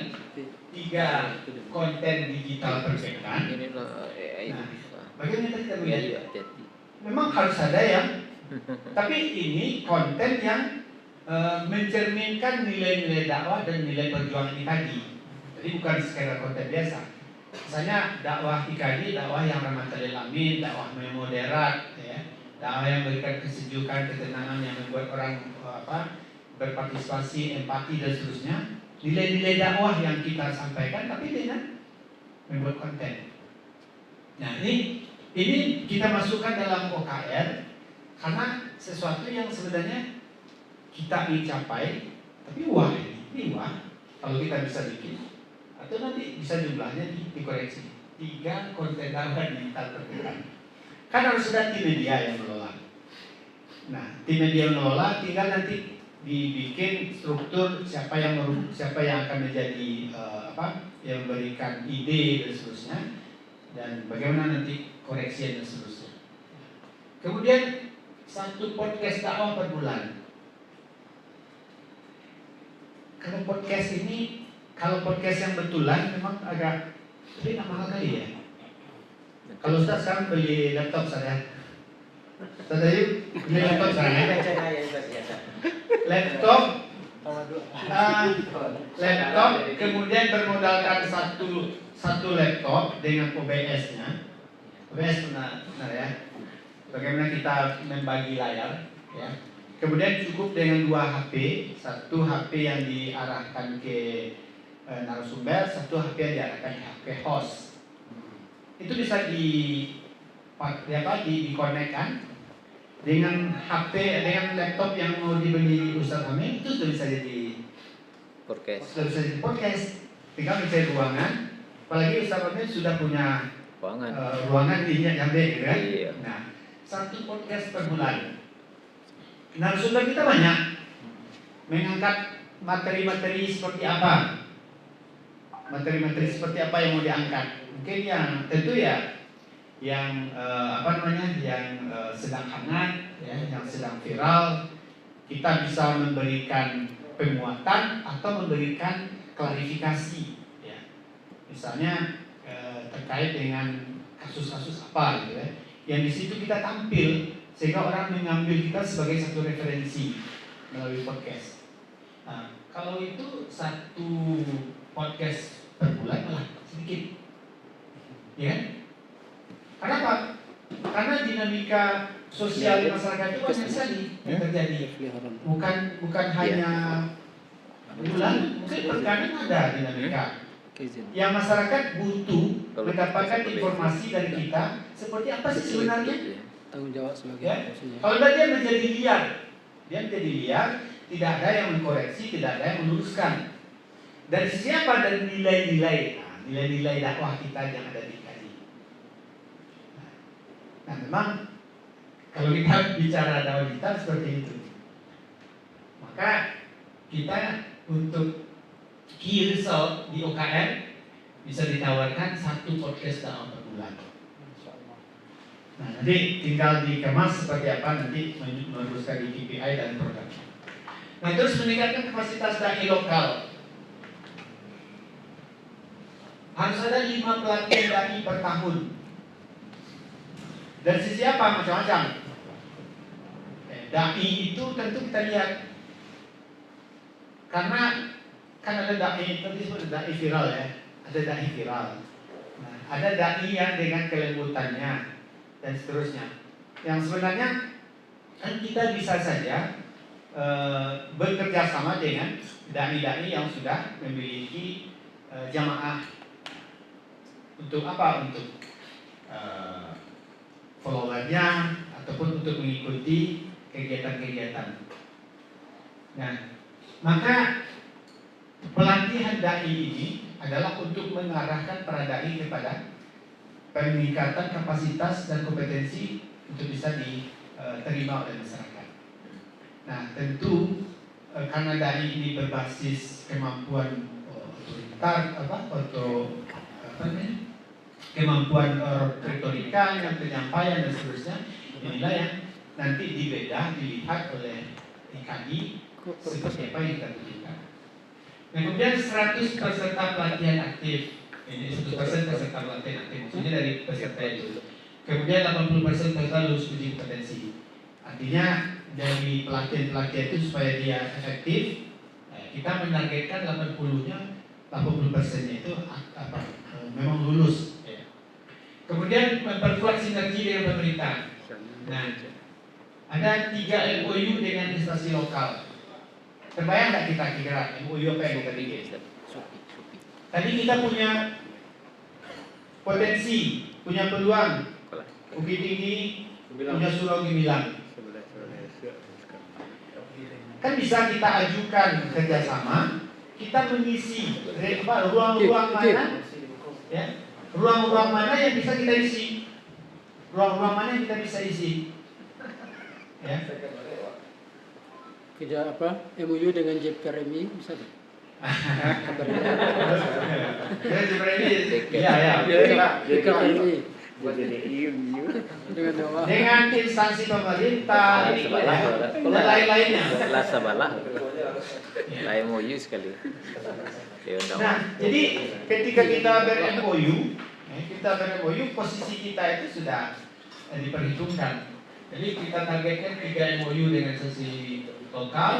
3 konten digital perbankan. Ini loh AI Nah, bisa. bagaimana kita melihat? Iya, hati-hati. Memang harus ada yang, tapi ini konten yang mencerminkan nilai-nilai dakwah dan nilai perjuangan IKADI. Jadi bukan sekedar konten biasa. Misalnya dakwah IKADI, dakwah yang rahmatan lil alamin, dakwah moderat, ya, dakwah yang memberikan kesejukan, ketenangan yang membuat orang berpartisipasi, empati dan seterusnya. Nilai-nilai dakwah yang kita sampaikan, tapi dengan membuat konten. Nah ini kita masukkan dalam OKR karena sesuatu yang sebenarnya kita ingin capai, tapi ini kalau kita bisa bikin, atau nanti bisa jumlahnya dikoreksi 3 konten dakwah digital perbankan. Kan harus ada tim media yang mengelola. Nah, tim media mengelola, tinggal nanti dibikin struktur siapa yang akan menjadi yang memberikan ide dan seterusnya, dan bagaimana nanti koreksi dan seterusnya. Kemudian 1 podcast dakwah per bulan. Kalau podcast yang betulan memang agak mahal kali ya. Kalau Ustaz sekarang beli laptop saya. Ustaz Ayu beli laptop saya. Laptop kemudian bermodalkan satu laptop dengan OBS-nya. OBS benar ya. Bagaimana kita membagi layar ya. Kemudian cukup dengan 2 HP, 1 HP yang diarahkan ke narasumber, 1 HP yang diarahkan ke host. Itu bisa dikonekkan dengan HP, dengan laptop yang mau dibeli Ustaz Hamid, itu sudah bisa jadi podcast. Tinggal mencari ruangan, apalagi Ustaz Hamid sudah punya ruangan di Jambe, gitu kan? Iya. Nah, 1 podcast per bulan. Narasumber kita banyak, mengangkat materi-materi seperti apa, yang mau diangkat. Mungkin yang tentu ya, yang sedang hangat, ya, yang sedang viral. Kita bisa memberikan penguatan atau memberikan klarifikasi, ya. Misalnya terkait dengan kasus-kasus apa, gitu ya. Yang di situ kita tampil sehingga orang mengambil kita sebagai satu referensi melalui podcast. Nah, kalau itu 1 podcast per bulan malah sedikit, ya. Kenapa? Karena dinamika sosial di masyarakat itu banyak sekali yang terjadi. Bukan hanya bulan, mungkin terkadang ada dinamika. Yang masyarakat butuh mendapatkan informasi dari kita seperti apa sih sebenarnya. Tanggung jawab sebagai Ya? Kalau dia menjadi liar, tidak ada yang mengkoreksi, tidak ada yang meluruskan. Dari siapa? Dari nilai-nilai dakwah kita yang ada di IKADI. Nah, memang kalau kita bicara dakwah kita seperti itu, maka kita untuk key result di OKR bisa ditawarkan 1 podcast dakwah per bulan. Nah, nanti tinggal dikemas seperti apa nanti meneruskan di KPI dan program. Nah, terus meningkatkan kapasitas dai lokal. Harus ada 5 pelatihan dai per tahun. Dari sisi apa? Macam-macam. Dai itu tentu kita lihat, karena kan ada dai, tadi disebut dai viral ya, ada dai viral. Nah, ada dai yang dengan kelembutannya dan seterusnya. Yang sebenarnya kan kita bisa saja bekerja sama dengan dai-dai yang sudah memiliki jamaah. Untuk apa? Untuk followernya ataupun untuk mengikuti kegiatan-kegiatan. Nah, maka pelatihan dai ini adalah untuk mengarahkan para dai kepada peningkatan kapasitas dan kompetensi untuk bisa diterima oleh masyarakat. Nah, tentu karena dai ini berbasis kemampuan kemampuan retorika, penyampaian dan seterusnya, inilah yang nanti dilihat oleh IKADI seperti apa yang kita butuhkan. Nah, kemudian 100 peserta pelatihan aktif. Ini 100% peserta pelatihan aktif, maksudnya dari peserta itu. Kemudian 80% peserta lulus uji kompetensi. Artinya dari pelatihan itu supaya dia efektif, kita menargetkan 80%-nya itu memang lulus. Kemudian memperkuat sinergi dengan pemerintah. Nah, ada 3 MOU dengan instansi lokal. Terbayang nggak kita kira MOU apa yang kita bikin? Tadi kita punya potensi, punya peluang. Bukit Tinggi punya Surau Gemilang. Kan bisa kita ajukan kerjasama, kita mengisi ruang-ruang mana, ya, ruang-ruang mana yang bisa kita isi, ruang-ruang mana yang kita bisa isi, ya. Kerja apa? MOU dengan JPRMI bisa tak? JPRMI dengan instansi pemerintah dan lain-lainnya. Lain MOU sekali. Nah, jadi ketika kita ber-MOU, posisi kita itu sudah diperhitungkan. Jadi kita targetkan 3 MOU dengan sesi lokal,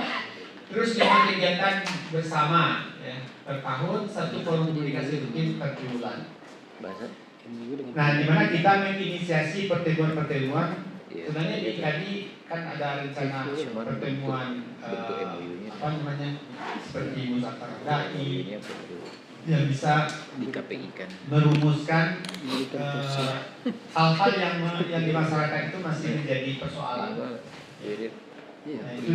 terus 5 kegiatan bersama ya, per tahun, 1 forum komunikasi rutin per bulan. Nah, di mana kita menginisiasi pertemuan-pertemuan. Sebenarnya di IKADI kan ada rencana pertemuan apa namanya, seperti musyawarah dai yang bisa merumuskan hal-hal yang di masyarakat itu masih menjadi persoalan. Nah, itu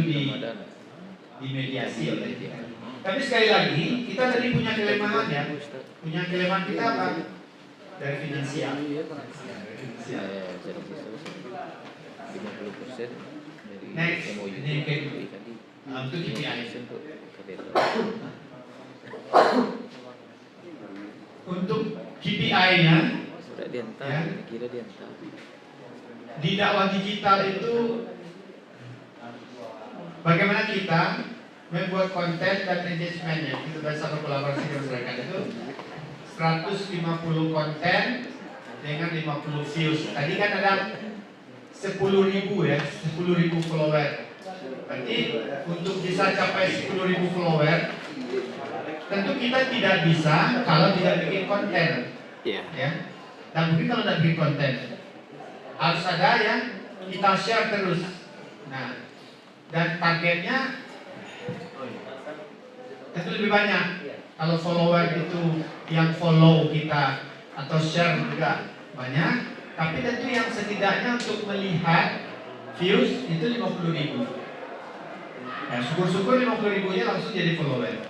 dimediasi oleh dia. Tapi sekali lagi kita tadi punya kelemahan ya, kita apa? Dari finansial. 50% dari Next, MOU ini tadi. Itu KPI. Untuk KPI-nya, Sudah diantar, ya, kira diantar. di dakwah digital itu bagaimana kita membuat konten dan engagementnya, itu bersama kolaborasi dengan masyarakat itu 150 konten dengan 50 views. Tadi kan ada 10.000 ya, 10.000 follower. Berarti untuk bisa capai 10.000 follower, tentu kita tidak bisa kalau tidak bikin konten. Ya. Dan mungkin kalau tidak bikin konten, harus ada yang kita share terus. Nah, dan targetnya tentu lebih banyak. Kalau follower itu yang follow kita atau share juga banyak, tapi tentu yang setidaknya untuk melihat views itu 50.000. Nah, syukur-syukur 50.000-nya langsung jadi follower.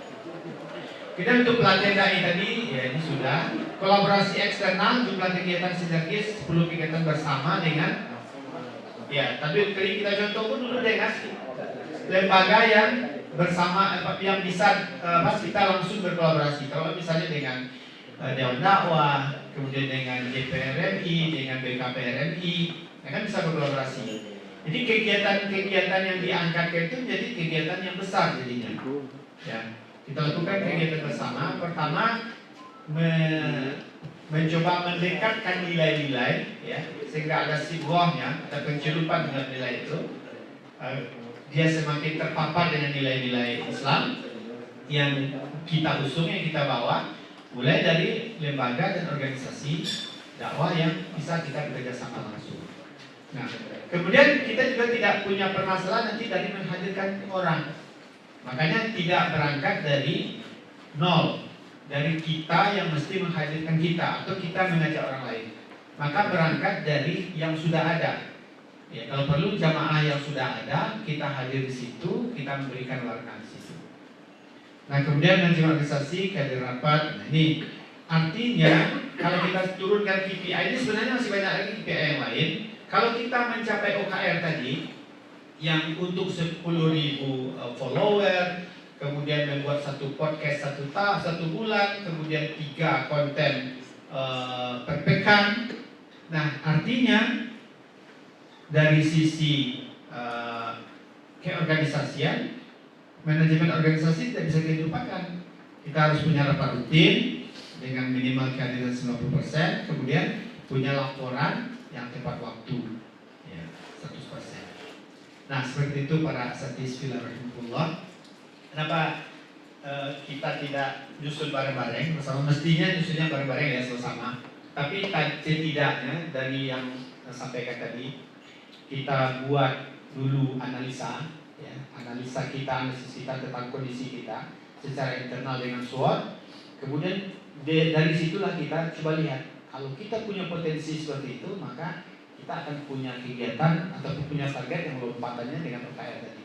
Kita untuk pelatihan dai tadi, ya ini sudah. Kolaborasi eksternal, jumlah kegiatan sinergis 10 kegiatan bersama dengan, ya, tapi kita contoh pun dulu dengan lembaga yang bersama, yang bisa kita langsung berkolaborasi. Kalau misalnya dengan Dewan Dakwah, kemudian dengan JPRMI, dengan BKPRMI, kan bisa berkolaborasi. Jadi kegiatan-kegiatan yang diangkat itu menjadi kegiatan yang besar jadinya. Ya, kita lakukan kegiatan bersama. Pertama, mencoba mendekatkan nilai-nilai, ya, sehingga ada sibuahnya, ada pencelupan dengan nilai itu. Dia semakin terpapar dengan nilai-nilai Islam yang kita usung, yang kita bawa, mulai dari lembaga dan organisasi dakwah yang bisa kita bekerja sama langsung. Nah, kemudian kita juga tidak punya permasalahan nanti dari menghadirkan orang. Makanya tidak berangkat dari nol, dari kita yang mesti menghadirkan kita atau kita mengajak orang lain. Maka berangkat dari yang sudah ada. Ya, kalau perlu jamaah yang sudah ada, kita hadir di situ, kita memberikan warna di situ. Nah, kemudian manajemen organisasi, kader rapat. Nah, ini artinya kalau kita turunkan KPI ini sebenarnya masih banyak lagi KPI yang lain. Kalau kita mencapai OKR tadi, yang untuk 10.000 follower, kemudian membuat satu podcast satu bulan, kemudian 3 konten per pekan. Nah, artinya dari sisi keorganisasian, manajemen organisasi tidak bisa dilupakan. kita harus punya rapat rutin dengan minimal kehadiran 90%, kemudian punya laporan yang tepat waktu, ya, 100%. Nah, seperti itu para asatidz fillah rahimahullah. Kenapa kita tidak nyusun bareng-bareng bersama? Mestinya nyusunnya bareng-bareng ya, sama. Tapi setidaknya dari yang saya sampaikan tadi, kita buat dulu analisa, ya, analisis kita tentang kondisi kita secara internal dengan SWOT. Kemudian dari situlah kita coba lihat, kalau kita punya potensi seperti itu, maka kita akan punya kegiatan ataupun punya target yang lompatannya dengan OKR tadi.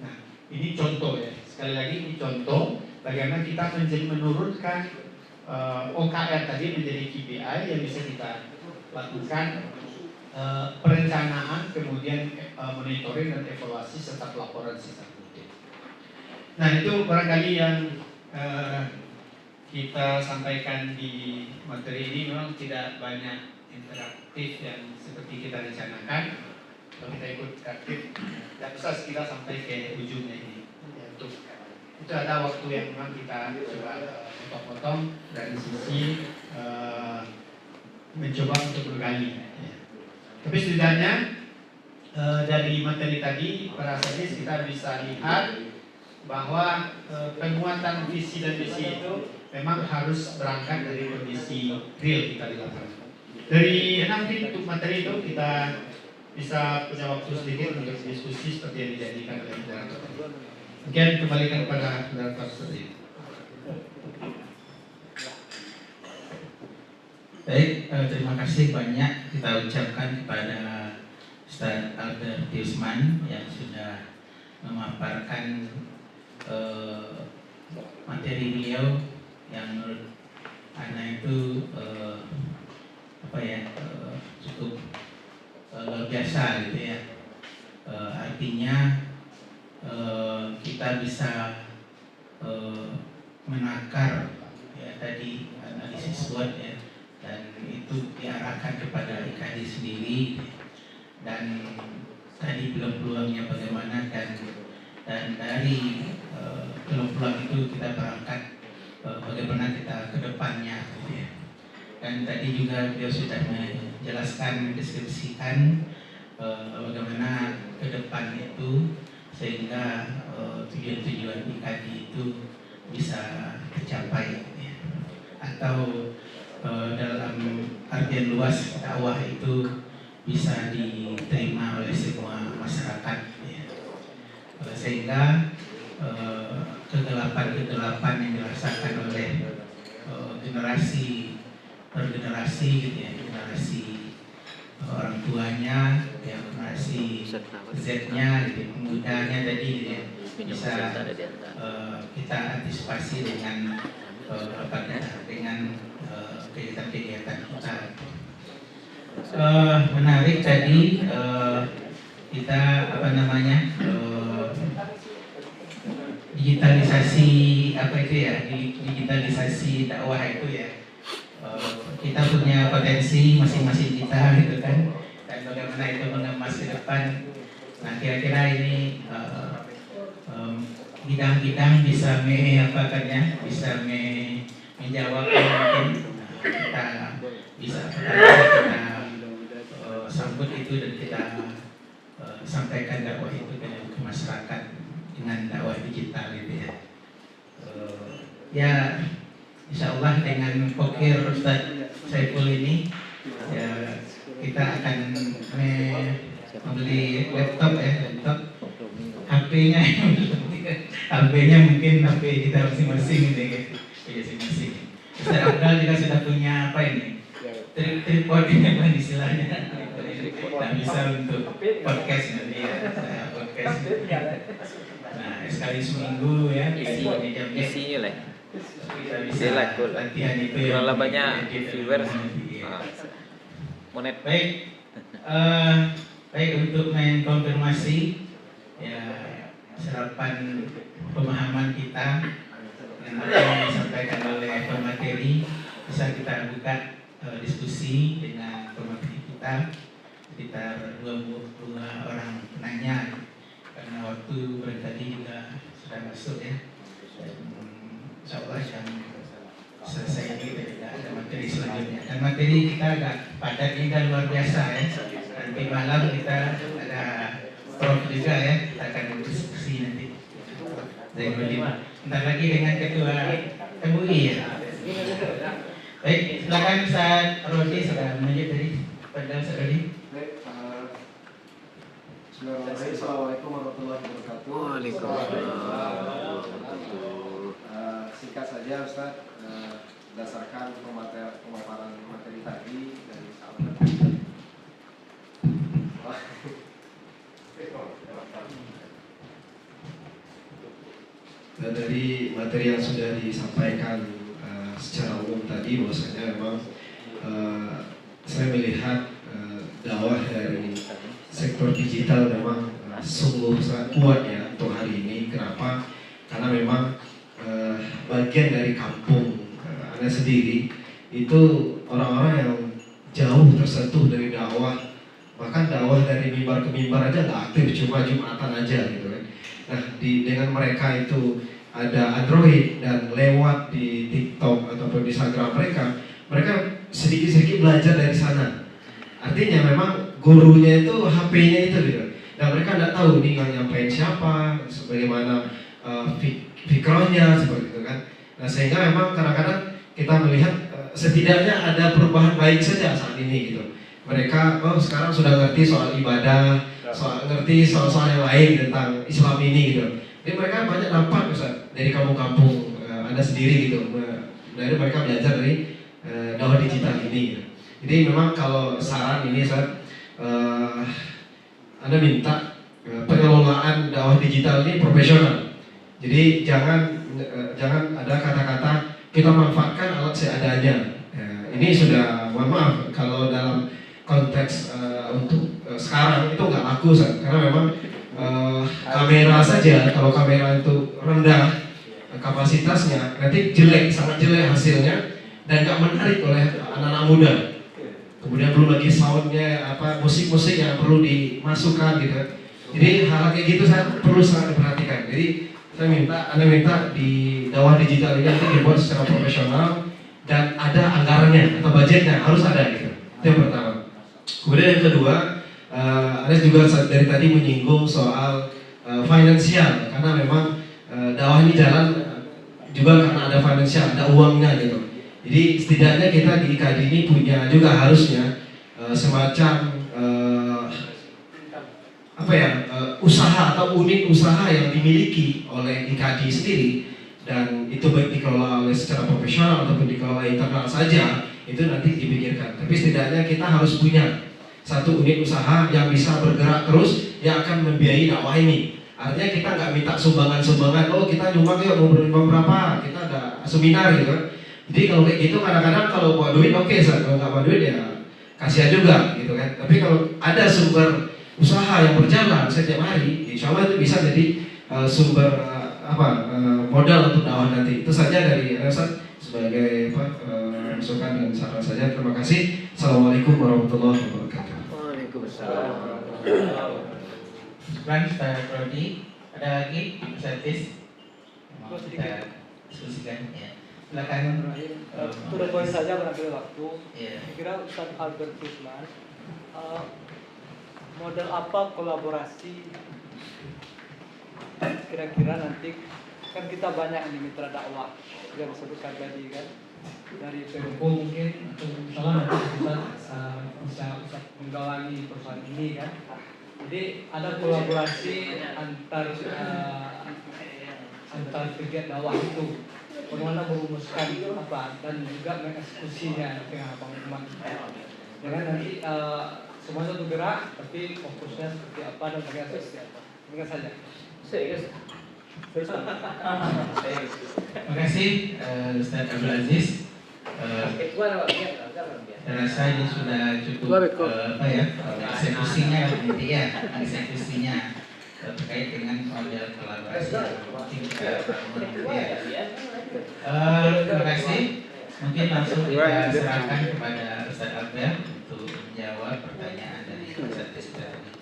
Nah, ini contoh ya, sekali lagi ini contoh bagaimana kita menurunkan OKR tadi menjadi KPI yang bisa kita lakukan perencanaan, kemudian monitoring dan evaluasi serta pelaporan sisa rutin. Nah, itu barangkali yang kita sampaikan di materi ini. Memang tidak banyak interaktif yang seperti kita rencanakan. Kalau kita ikut aktif, tidak bisa kita sampai ke ujungnya ini. Itu ada waktu yang memang kita coba potong-potong dari sisi mencoba untuk bergali. Tapi setidaknya dari materi tadi, para asatidz kita bisa lihat bahwa penguatan visi dan misi itu memang harus berangkat dari kondisi real kita di lapangan. Dari 6 pintu materi itu kita bisa punya waktu sedikit untuk diskusi seperti yang dijanjikan oleh moderator. Mungkin kembalikan kepada moderator seperti itu. Baik, terima kasih banyak kita ucapkan kepada Ustaz Albert Tiusman yang sudah memaparkan materi beliau yang menurut Ana itu cukup luar biasa gitu ya. Artinya kita bisa menakar ya tadi analisis SWOT ya, dan itu diarahkan kepada IKD sendiri, dan tadi peluang-peluangnya bagaimana, dan dari peluang-peluang itu kita berangkat bagaimana kita ke depannya gitu ya. Dan tadi juga beliau sudah menjelaskan, mendeskripsikan bagaimana ke depan itu sehingga tujuan-tujuan IKD itu bisa tercapai gitu ya. Atau dalam artian luas dakwah itu bisa diterima oleh semua masyarakat ya. Sehingga kegelapan yang dirasakan oleh generasi per generasi gitu ya, generasi orang tuanya ya, generasi Z-nya gitu, mudanya tadi gitu ya, bisa kita antisipasi dengan dengan kegiatan-kegiatan kita. Menarik tadi kita digitalisasi digitalisasi dakwah itu ya. Kita punya potensi masing-masing kita gitu kan, dan bagaimana itu mengemas ke depan. Nah, kira-kira ini bidang-bidang bisa bisa menjawab mungkin kita bisa sambut itu dan kita sampaikan dakwah itu ke masyarakat dengan dakwah digital gitu ya. Ya, insya Allah dengan pokir Ustaz Saiful ini ya kita akan membeli laptop HP-nya mungkin HP kita masing-masing gitu ya. Masing-masing. Ustaz Abdal juga sudah punya apa ini? Tripod ini apa istilahnya? Nah, bisa untuk podcast nanti ya. Podcast. Nah, sekali seminggu ya. Isinya lah. Kita bisa latihan itu ya. Kalau banyak viewers. Monet. Baik untuk mengkonfirmasi ya serapan pemahaman kita yang disampaikan oleh pemateri, bisa kita buka diskusi dengan pemateri kita sekitar 22 orang penanya, karena waktu barangkali juga sudah masuk ya, dan insya Allah jam selesai ini kita tidak ada materi selanjutnya. Dan materi kita agak padat ini dan luar biasa ya. Nanti malam kita ada prof juga ya, kita akan diskusi nanti. Bentar lagi dengan ketua MUI ya. Baik, silakan Ustaz Rodi sudah menunjuk tadi. Pada Ustaz Rodi. Assalamualaikum warahmatullahi wabarakatuh. Waalaikumsalam. Singkat saja Ustaz, berdasarkan pemaparan materi tadi dari sahabat. Dan dari materi yang sudah disampaikan secara umum tadi, bahwasanya memang saya melihat dakwah dari sektor digital memang sungguh sangat kuat ya untuk hari ini. Kenapa? Karena memang bagian dari kampung Anda sendiri itu orang-orang yang jauh tersentuh dari dakwah. Bahkan dakwah dari mimbar ke mimbar aja nggak aktif, cuma Jumatan aja gitu kan. Nah, dengan mereka itu ada Android dan lewat di TikTok ataupun di Instagram mereka sedikit-sedikit belajar dari sana. Artinya memang gurunya itu HP-nya itu gitu. Dan mereka tidak tahu nih yang nyampein siapa, sebagaimana fikrohnya seperti itu kan. Nah, sehingga memang kadang-kadang kita melihat setidaknya ada perubahan baik saja saat ini gitu. Mereka sekarang sudah ngerti soal ibadah, ngerti soal-soal yang lain tentang Islam ini gitu. Jadi mereka banyak nampak Ustaz dari kampung-kampung Anda sendiri gitu. Dari mereka belajar dari dakwah digital ini gitu. Jadi memang kalau saran ini Ustaz, Anda minta pengelolaan dakwah digital ini profesional. Jadi jangan ada kata-kata kita manfaatkan alat seadanya. Ini sudah, mohon maaf kalau dalam konteks untuk sekarang itu nggak laku Ustaz. Karena memang kamera saja, kalau kamera itu rendah kapasitasnya, nanti jelek, sangat jelek hasilnya dan nggak menarik oleh anak-anak muda. Kemudian belum lagi soundnya, musik-musik yang perlu dimasukkan gitu. Jadi hal kayak gitu saya perlu sangat diperhatikan. Jadi Anda minta di dakwah digital ini nanti dibuat secara profesional dan ada anggarannya atau budgetnya harus ada gitu. Itu yang pertama. Kemudian yang kedua, Anda juga dari tadi menyinggung soal finansial, karena memang dakwah ini jalan juga karena ada finansial, ada uangnya gitu. Jadi setidaknya kita di IKAD ini punya juga harusnya semacam usaha atau unit usaha yang dimiliki oleh IKAD sendiri, dan itu baik dikelola oleh secara profesional ataupun dikelola internal saja, itu nanti dipikirkan. Tapi setidaknya kita harus punya satu unit usaha yang bisa bergerak terus, yang akan membiayai dakwah ini. Artinya kita nggak minta sumbangan-sumbangan, kita nyumbang yuk mau nyumbang berapa, kita ada seminar gitu. Jadi kalau kayak gitu kadang-kadang kalau bawa duit oke, kalau nggak bawa duit ya kasihan juga gitu kan. Tapi kalau ada sumber usaha yang berjalan setiap hari, insya Allah itu bisa jadi sumber modal untuk dakwah nanti. Itu saja dari Ustaz sebagai masukan dan saran saja. Terima kasih. Assalamualaikum warahmatullahi wabarakatuh. Waalaikumsalam. Sekarang Ustaz Rodi, ada lagi Ustaz Tis mau kita diskusikan ya. Silakan. To the point saja mengambil waktu. Iya. Saya kira Ustaz Albert Rusman, model apa kolaborasi kira-kira nanti, kan kita banyak nih mitra dakwah yang disebutkan tadi kan, dari PMO mungkin atau misalnya nanti bisa menggawangi perusahaan ini kan. Jadi ada kolaborasi antar kegiatan dakwah itu, bagaimana merumuskan dan juga mengeksekusinya dengan abang-abang. Jangan nanti semua satu gerak, tapi fokusnya seperti apa dan bagaimana seperti apa. Demikian saja. Serius. Terima kasih Ustaz Abdul Aziz. Saya rasa ini sudah cukup eksekusinya nanti ya, eksekusinya terkait dengan model kolaborasi mungkin kita bangun ya. Terima kasih. Mungkin langsung kita serahkan kepada Ustaz Albert untuk menjawab pertanyaan dari Ustaz Tis tadi.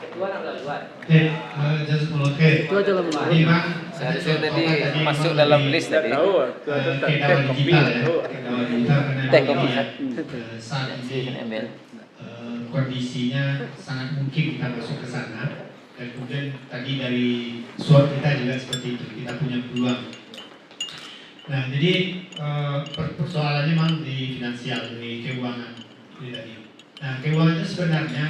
Ketua 16 Jazakumullah khair. Itu aja lah. Ini Bang, Seharusnya tadi masuk dalam list tadi. Kekawal digital ya, kekawal digital karena Teh memang kopi. ya, saat ini ML. kondisinya sangat mungkin kita masuk ke sana. Dan kemudian tadi dari SWOT kita juga seperti itu, kita punya peluang. Nah, jadi persoalannya memang di finansial, di keuangan itu tadi. Nah, keuangan itu sebenarnya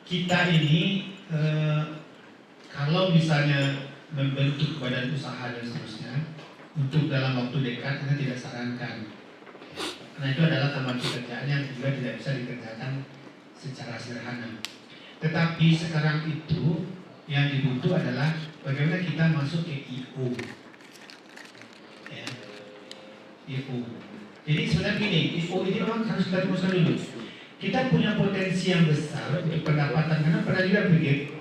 kita ini kalau misalnya membentuk badan usaha dan seterusnya untuk dalam waktu dekat, kita tidak sarankan. Karena itu adalah tambahan pekerjaan yang juga tidak bisa dikerjakan secara sederhana. Tetapi sekarang itu yang dibutuh adalah bagaimana kita masuk ke IO. Ya. IO. Jadi sebenarnya gini, IO ini memang harus kita rumuskan dulu. Kita punya potensi yang besar untuk pendapatan, karena pernah juga pikir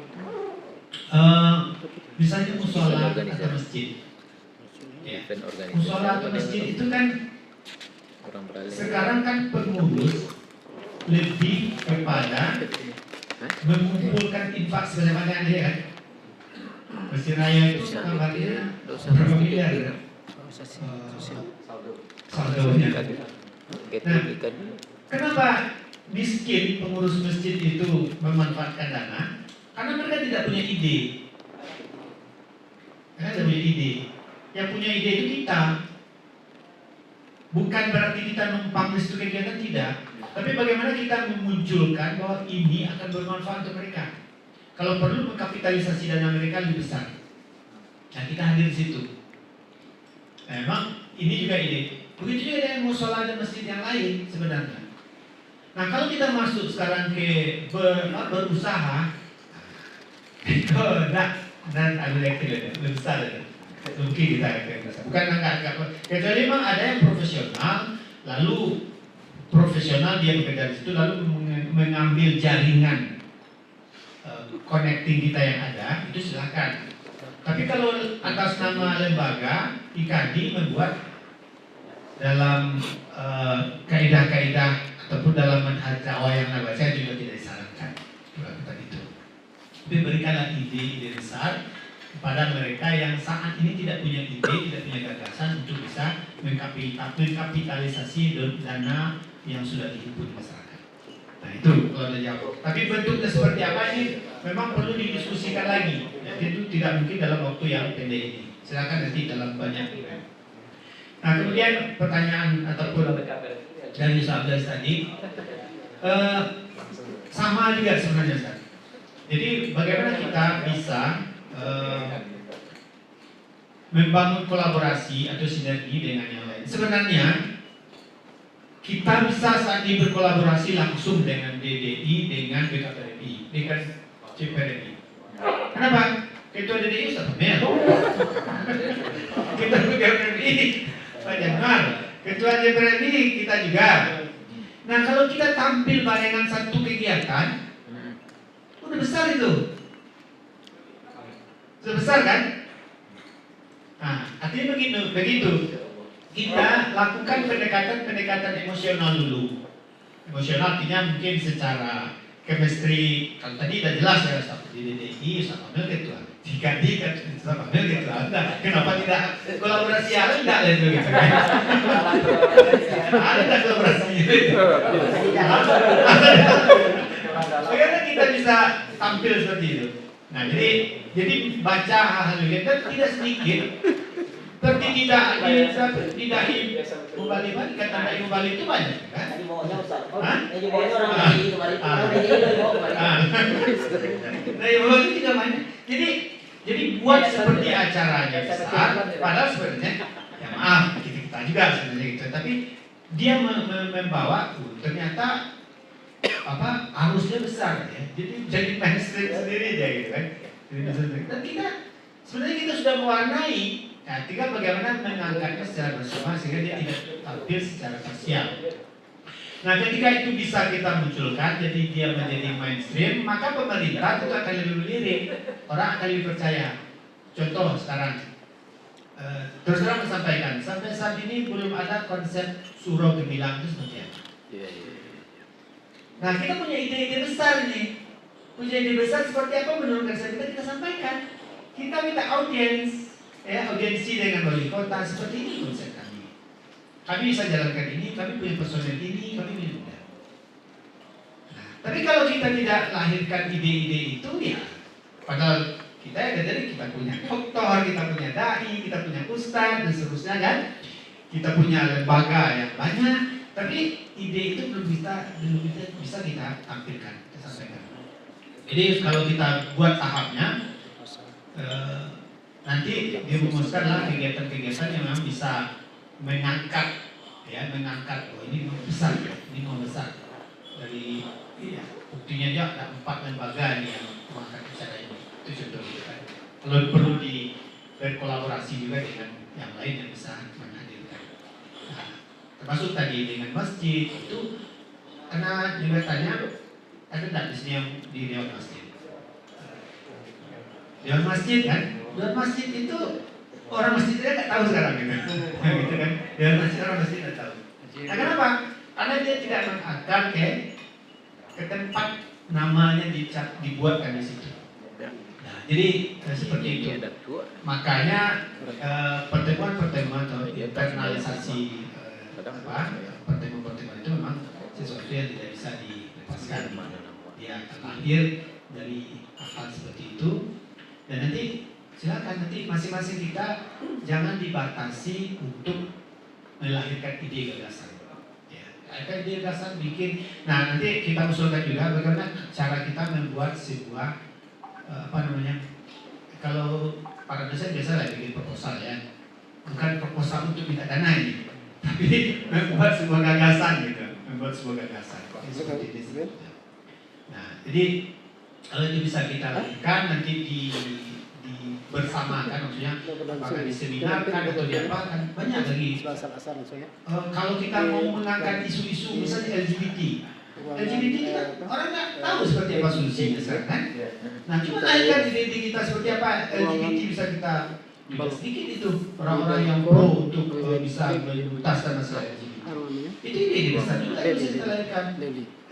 misalnya musola atau masjid. Ya. Musola atau masjid itu kan sekarang kan pengurus lebih kepada mengumpulkan infak sebanyak-banyaknya kan. Masjid Raya itu kabarnya berapa miliar ya? Saldonya. Nah, kenapa miskin pengurus masjid itu memanfaatkan dana? Karena mereka tidak punya ide. Mereka tidak punya ide. Yang punya ide itu kita. Bukan berarti kita numpang di situ kegiatan, tidak. Tapi bagaimana kita memunculkan bahwa ini akan bermanfaat untuk mereka. Kalau perlu mengkapitalisasi dana mereka lebih besar. Nah, kita hadir di situ. Nah, memang ini juga ide. Begitu juga dengan musola dan masjid yang lain sebenarnya. Nah, kalau kita masuk sekarang ke berusaha, dan ada lebih besar ya. Mungkin kita bukan enggak kecuali memang ada yang profesional, lalu profesional dia bekerja di situ lalu mengambil jaringan connecting kita yang ada, itu silakan. Tapi kalau atas nama lembaga IKADI membuat dalam kaidah-kaidah ataupun dalam manhaj dakwah yang saya juga tidak disarankan melakukan itu. Tapi berikanlah ide-ide besar kepada mereka yang saat ini tidak punya ide, tidak punya gagasan untuk bisa mengkapitalisasi dana yang sudah dihimpun masyarakat. Nah itu kalau ada jawab. Tapi bentuknya seperti apa ini memang perlu didiskusikan lagi. Jadi itu tidak mungkin dalam waktu yang pendek ini. Silakan nanti dalam banyak. Nah kemudian pertanyaan ataupun dari Sabdas tadi sama juga sebenarnya Ustaz. Jadi bagaimana kita bisa membangun kolaborasi atau sinergi dengan yang lain. Sebenarnya kita bisa saat ini berkolaborasi langsung dengan DDI, dengan BKPRI, dengan CPRI. Kenapa? Ketua DDI Ustaz Mel. Kita BKPRI Pak Jamal. Ketua CPRI kita juga. Nah kalau kita tampil barengan satu kegiatan, udah besar itu. Sebesar kan? Nah, artinya begitu. Kita lakukan pendekatan emosional dulu. Emosional artinya mungkin secara chemistry. Kalau tadi sudah jelas ya, Ustaz di DDI, Ustaz Amel ketua. Jika Ustaz Amel ketua. Kenapa tidak kolaborasi ada enggak lah itu gitu kan? Ada kolaborasi gitu. Bagaimana kita bisa tampil seperti itu? Nah, jadi baca hal-hal itu dan tidak sedikit. Seperti tidak Mubali kata Mubali itu banyak kan? Nah, itu juga banyak. Jadi buat seperti acaranya besar, padahal sebenarnya ya maaf kita juga sebenarnya gitu. Tapi dia membawa ternyata arusnya besar ya. Jadi mainstream sendiri aja gitu kan. Dan kita sebenarnya sudah mewarnai. Nah, tinggal bagaimana mengangkatnya secara bersama sehingga dia tidak tampil secara parsial. Nah, ketika itu bisa kita munculkan, jadi dia menjadi mainstream, maka pemerintah itu akan lebih melirik, orang akan lebih percaya. Contoh sekarang, terus terang sampaikan, sampai saat ini belum ada konsep surau gemilang itu seperti apa. Nah, kita punya ide-ide besar nih. punya ide besar seperti apa menurut kajian kita sampaikan. Kita minta audiens, ya, audiensi dengan wali kota seperti ini konsep kami. Kami bisa jalankan ini, kami punya personel ini, kami punya. Nah, tapi kalau kita tidak lahirkan ide-ide itu ya, padahal kita ya dari kita punya doktor, kita punya dai, kita punya ustadz dan seterusnya kan, kita punya lembaga yang banyak, tapi ide itu belum bisa kita tampilkan, kita sampaikan. Jadi kalau kita buat tahapnya, nanti dirumuskanlah kegiatan-kegiatan yang memang bisa mengangkat, ya, mengangkat. Oh ini mau besar, ini mau besar. Dari iya, buktinya aja ada 4 lembaga nih yang mengangkat acara ini. Itu contohnya kan. Kalau perlu berkolaborasi juga dengan yang lain yang bisa menghadirkan. Nah, termasuk tadi dengan masjid itu, karena juga tanya ada nggak di sini yang di Dewan Masjid? Dewan Masjid kan? Dewan Masjid itu orang masjidnya nggak tahu sekarang gitu. Gitu kan? Dewan Masjid orang masjid nggak tahu. Nah, kenapa? Karena dia tidak mengangkat ke tempat namanya dibuatkan di situ. Nah, jadi seperti itu. Makanya pertemuan-pertemuan atau internalisasi pertemuan-pertemuan itu memang sesuatu yang tidak bisa dilepaskan. Dia akan lahir dari hal seperti itu. Dan nanti silakan nanti masing-masing kita jangan dibatasi untuk melahirkan ide gagasan. Ya, ide gagasan bikin. Nah nanti kita usulkan juga bagaimana cara kita membuat sebuah kalau para dosen biasa lah bikin proposal ya, bukan proposal untuk minta dana ini, tapi membuat sebuah gagasan gitu, membuat sebuah gagasan. Seperti itu. Nah jadi kalau itu bisa kita lakukan nanti bersamakan, maksudnya apakah di seminar kan atau di apa kan banyak lagi. Kalau kita mau mengangkat isu-isu misalnya LGBT kan orang nggak tahu seperti apa solusinya sekarang kan. Nah cuma lahirkan ide-ide kita seperti apa LGBT bisa kita juga sedikit itu orang-orang yang pro untuk bisa menuntaskan masalah LGBT. Itu ide besar juga yang bisa kita lahirkan.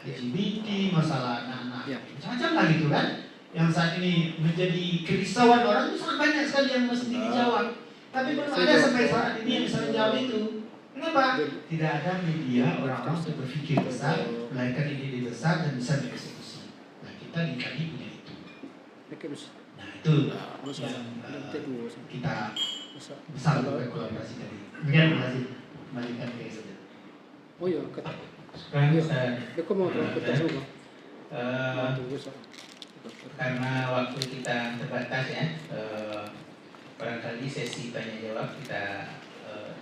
LGBT, masalah anak-anak, macam-macam lah gitu kan. Yang saat ini menjadi kerisauan orang itu sangat banyak sekali yang mesti dijawab. Tapi belum ada sampai saat ini yang bisa menjawab itu. Kenapa? Tidak ada media orang-orang untuk berpikir besar, melahirkan ide-ide besar dan bisa dieksekusi. Nah kita di KADI punya itu. Nah itu yang kita besar berkolaborasi tadi. Terima kasih. Kembalikan ke saya. Oh iya, Sekarang aku mau semua. Karena waktu kita terbatas ya, barangkali sesi tanya jawab kita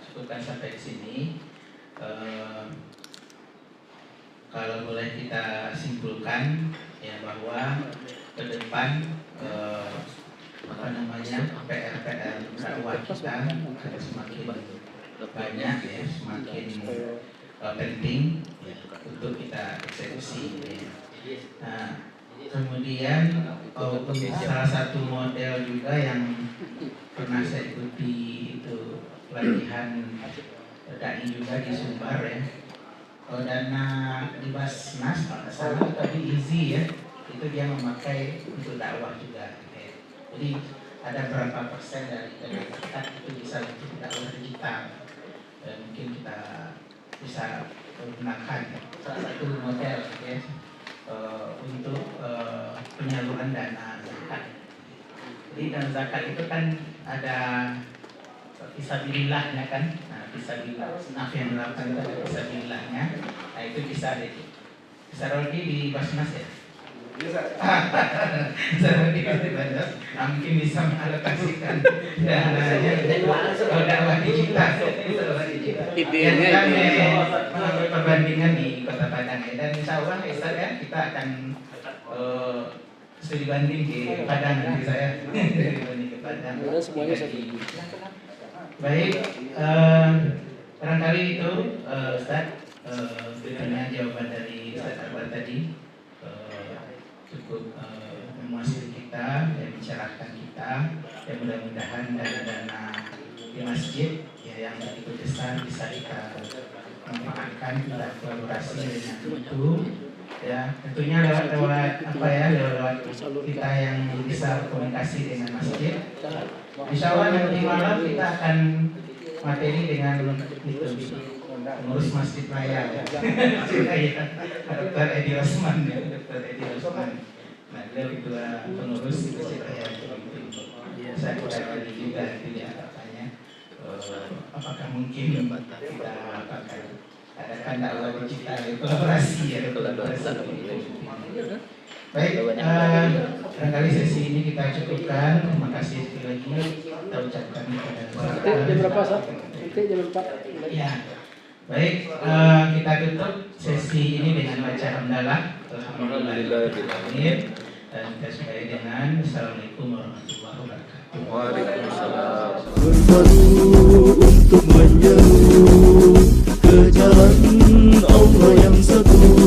cukupkan sampai di sini. Kalau boleh kita simpulkan ya bahwa ke depan PR-PR dakwah kita akan semakin banyak ya, semakin penting ya, untuk kita eksekusi. Ya. Nah, kemudian salah satu model juga yang pernah saya ikuti itu pelatihan dai juga di Sumbar ya. Dana di Basnas sama tadi Easy ya, itu dia memakai untuk dakwah juga. Ya. Jadi ada berapa persen dari dana kita itu bisa untuk dakwah digital. Dan mungkin kita bisa menggunakan salah satu model ya. Untuk penyaluran dana zakat. Jadi dana zakat itu kan ada fisabilillahnya kan. Nah, fisabilillah yang dilakukan itu ada fisabilillahnya. Nah, itu bisa Rodi di Basnas ya. Bisa Rodi di Basnas. Nah, mungkin bisa mengalokasikan dananya kalau dakwah digital. Idealnya itu perbandingan di Kota Padang ya. Dan insya Allah Ustaz ya kita akan studi banding di Padang nanti saya banding ke Padang. Semuanya satu. Baik, barangkali itu Ustaz dengan jawaban dari Ustaz Akbar tadi cukup memuaskan kita dan mencerahkan kita, dan mudah-mudahan dana-dana di masjid ya yang begitu besar bisa kita manfaatkan, kita kolaborasi dengan itu Ya, tentunya lewat apa ya, lewat kita yang bisa komunikasi dengan masjid. Insya Allah nanti malam kita akan materi dengan itu pengurus masjid raya ya. Dr. Edi Osman ya, Dr. Edi Osman. Nah, beliau ketua pengurus masjid raya. Saya kurang tadi juga itu ya katanya. Apakah mungkin kita apakan adakan dakwah digital kolaborasi ya, kolaborasi. Baik, barangkali sesi ini kita cukupkan. Terima kasih sekali lagi kita ucapkan kepada Jam berapa, Sat? Nanti jam 4. Ya, baik, kita tutup sesi ini dengan baca hamdalah. Alhamdulillah. Dan kita sudahi dengan Assalamualaikum warahmatullahi wabarakatuh. Waalaikumsalam. Bersatu untuk menyeru ke jalan Allah yang satu.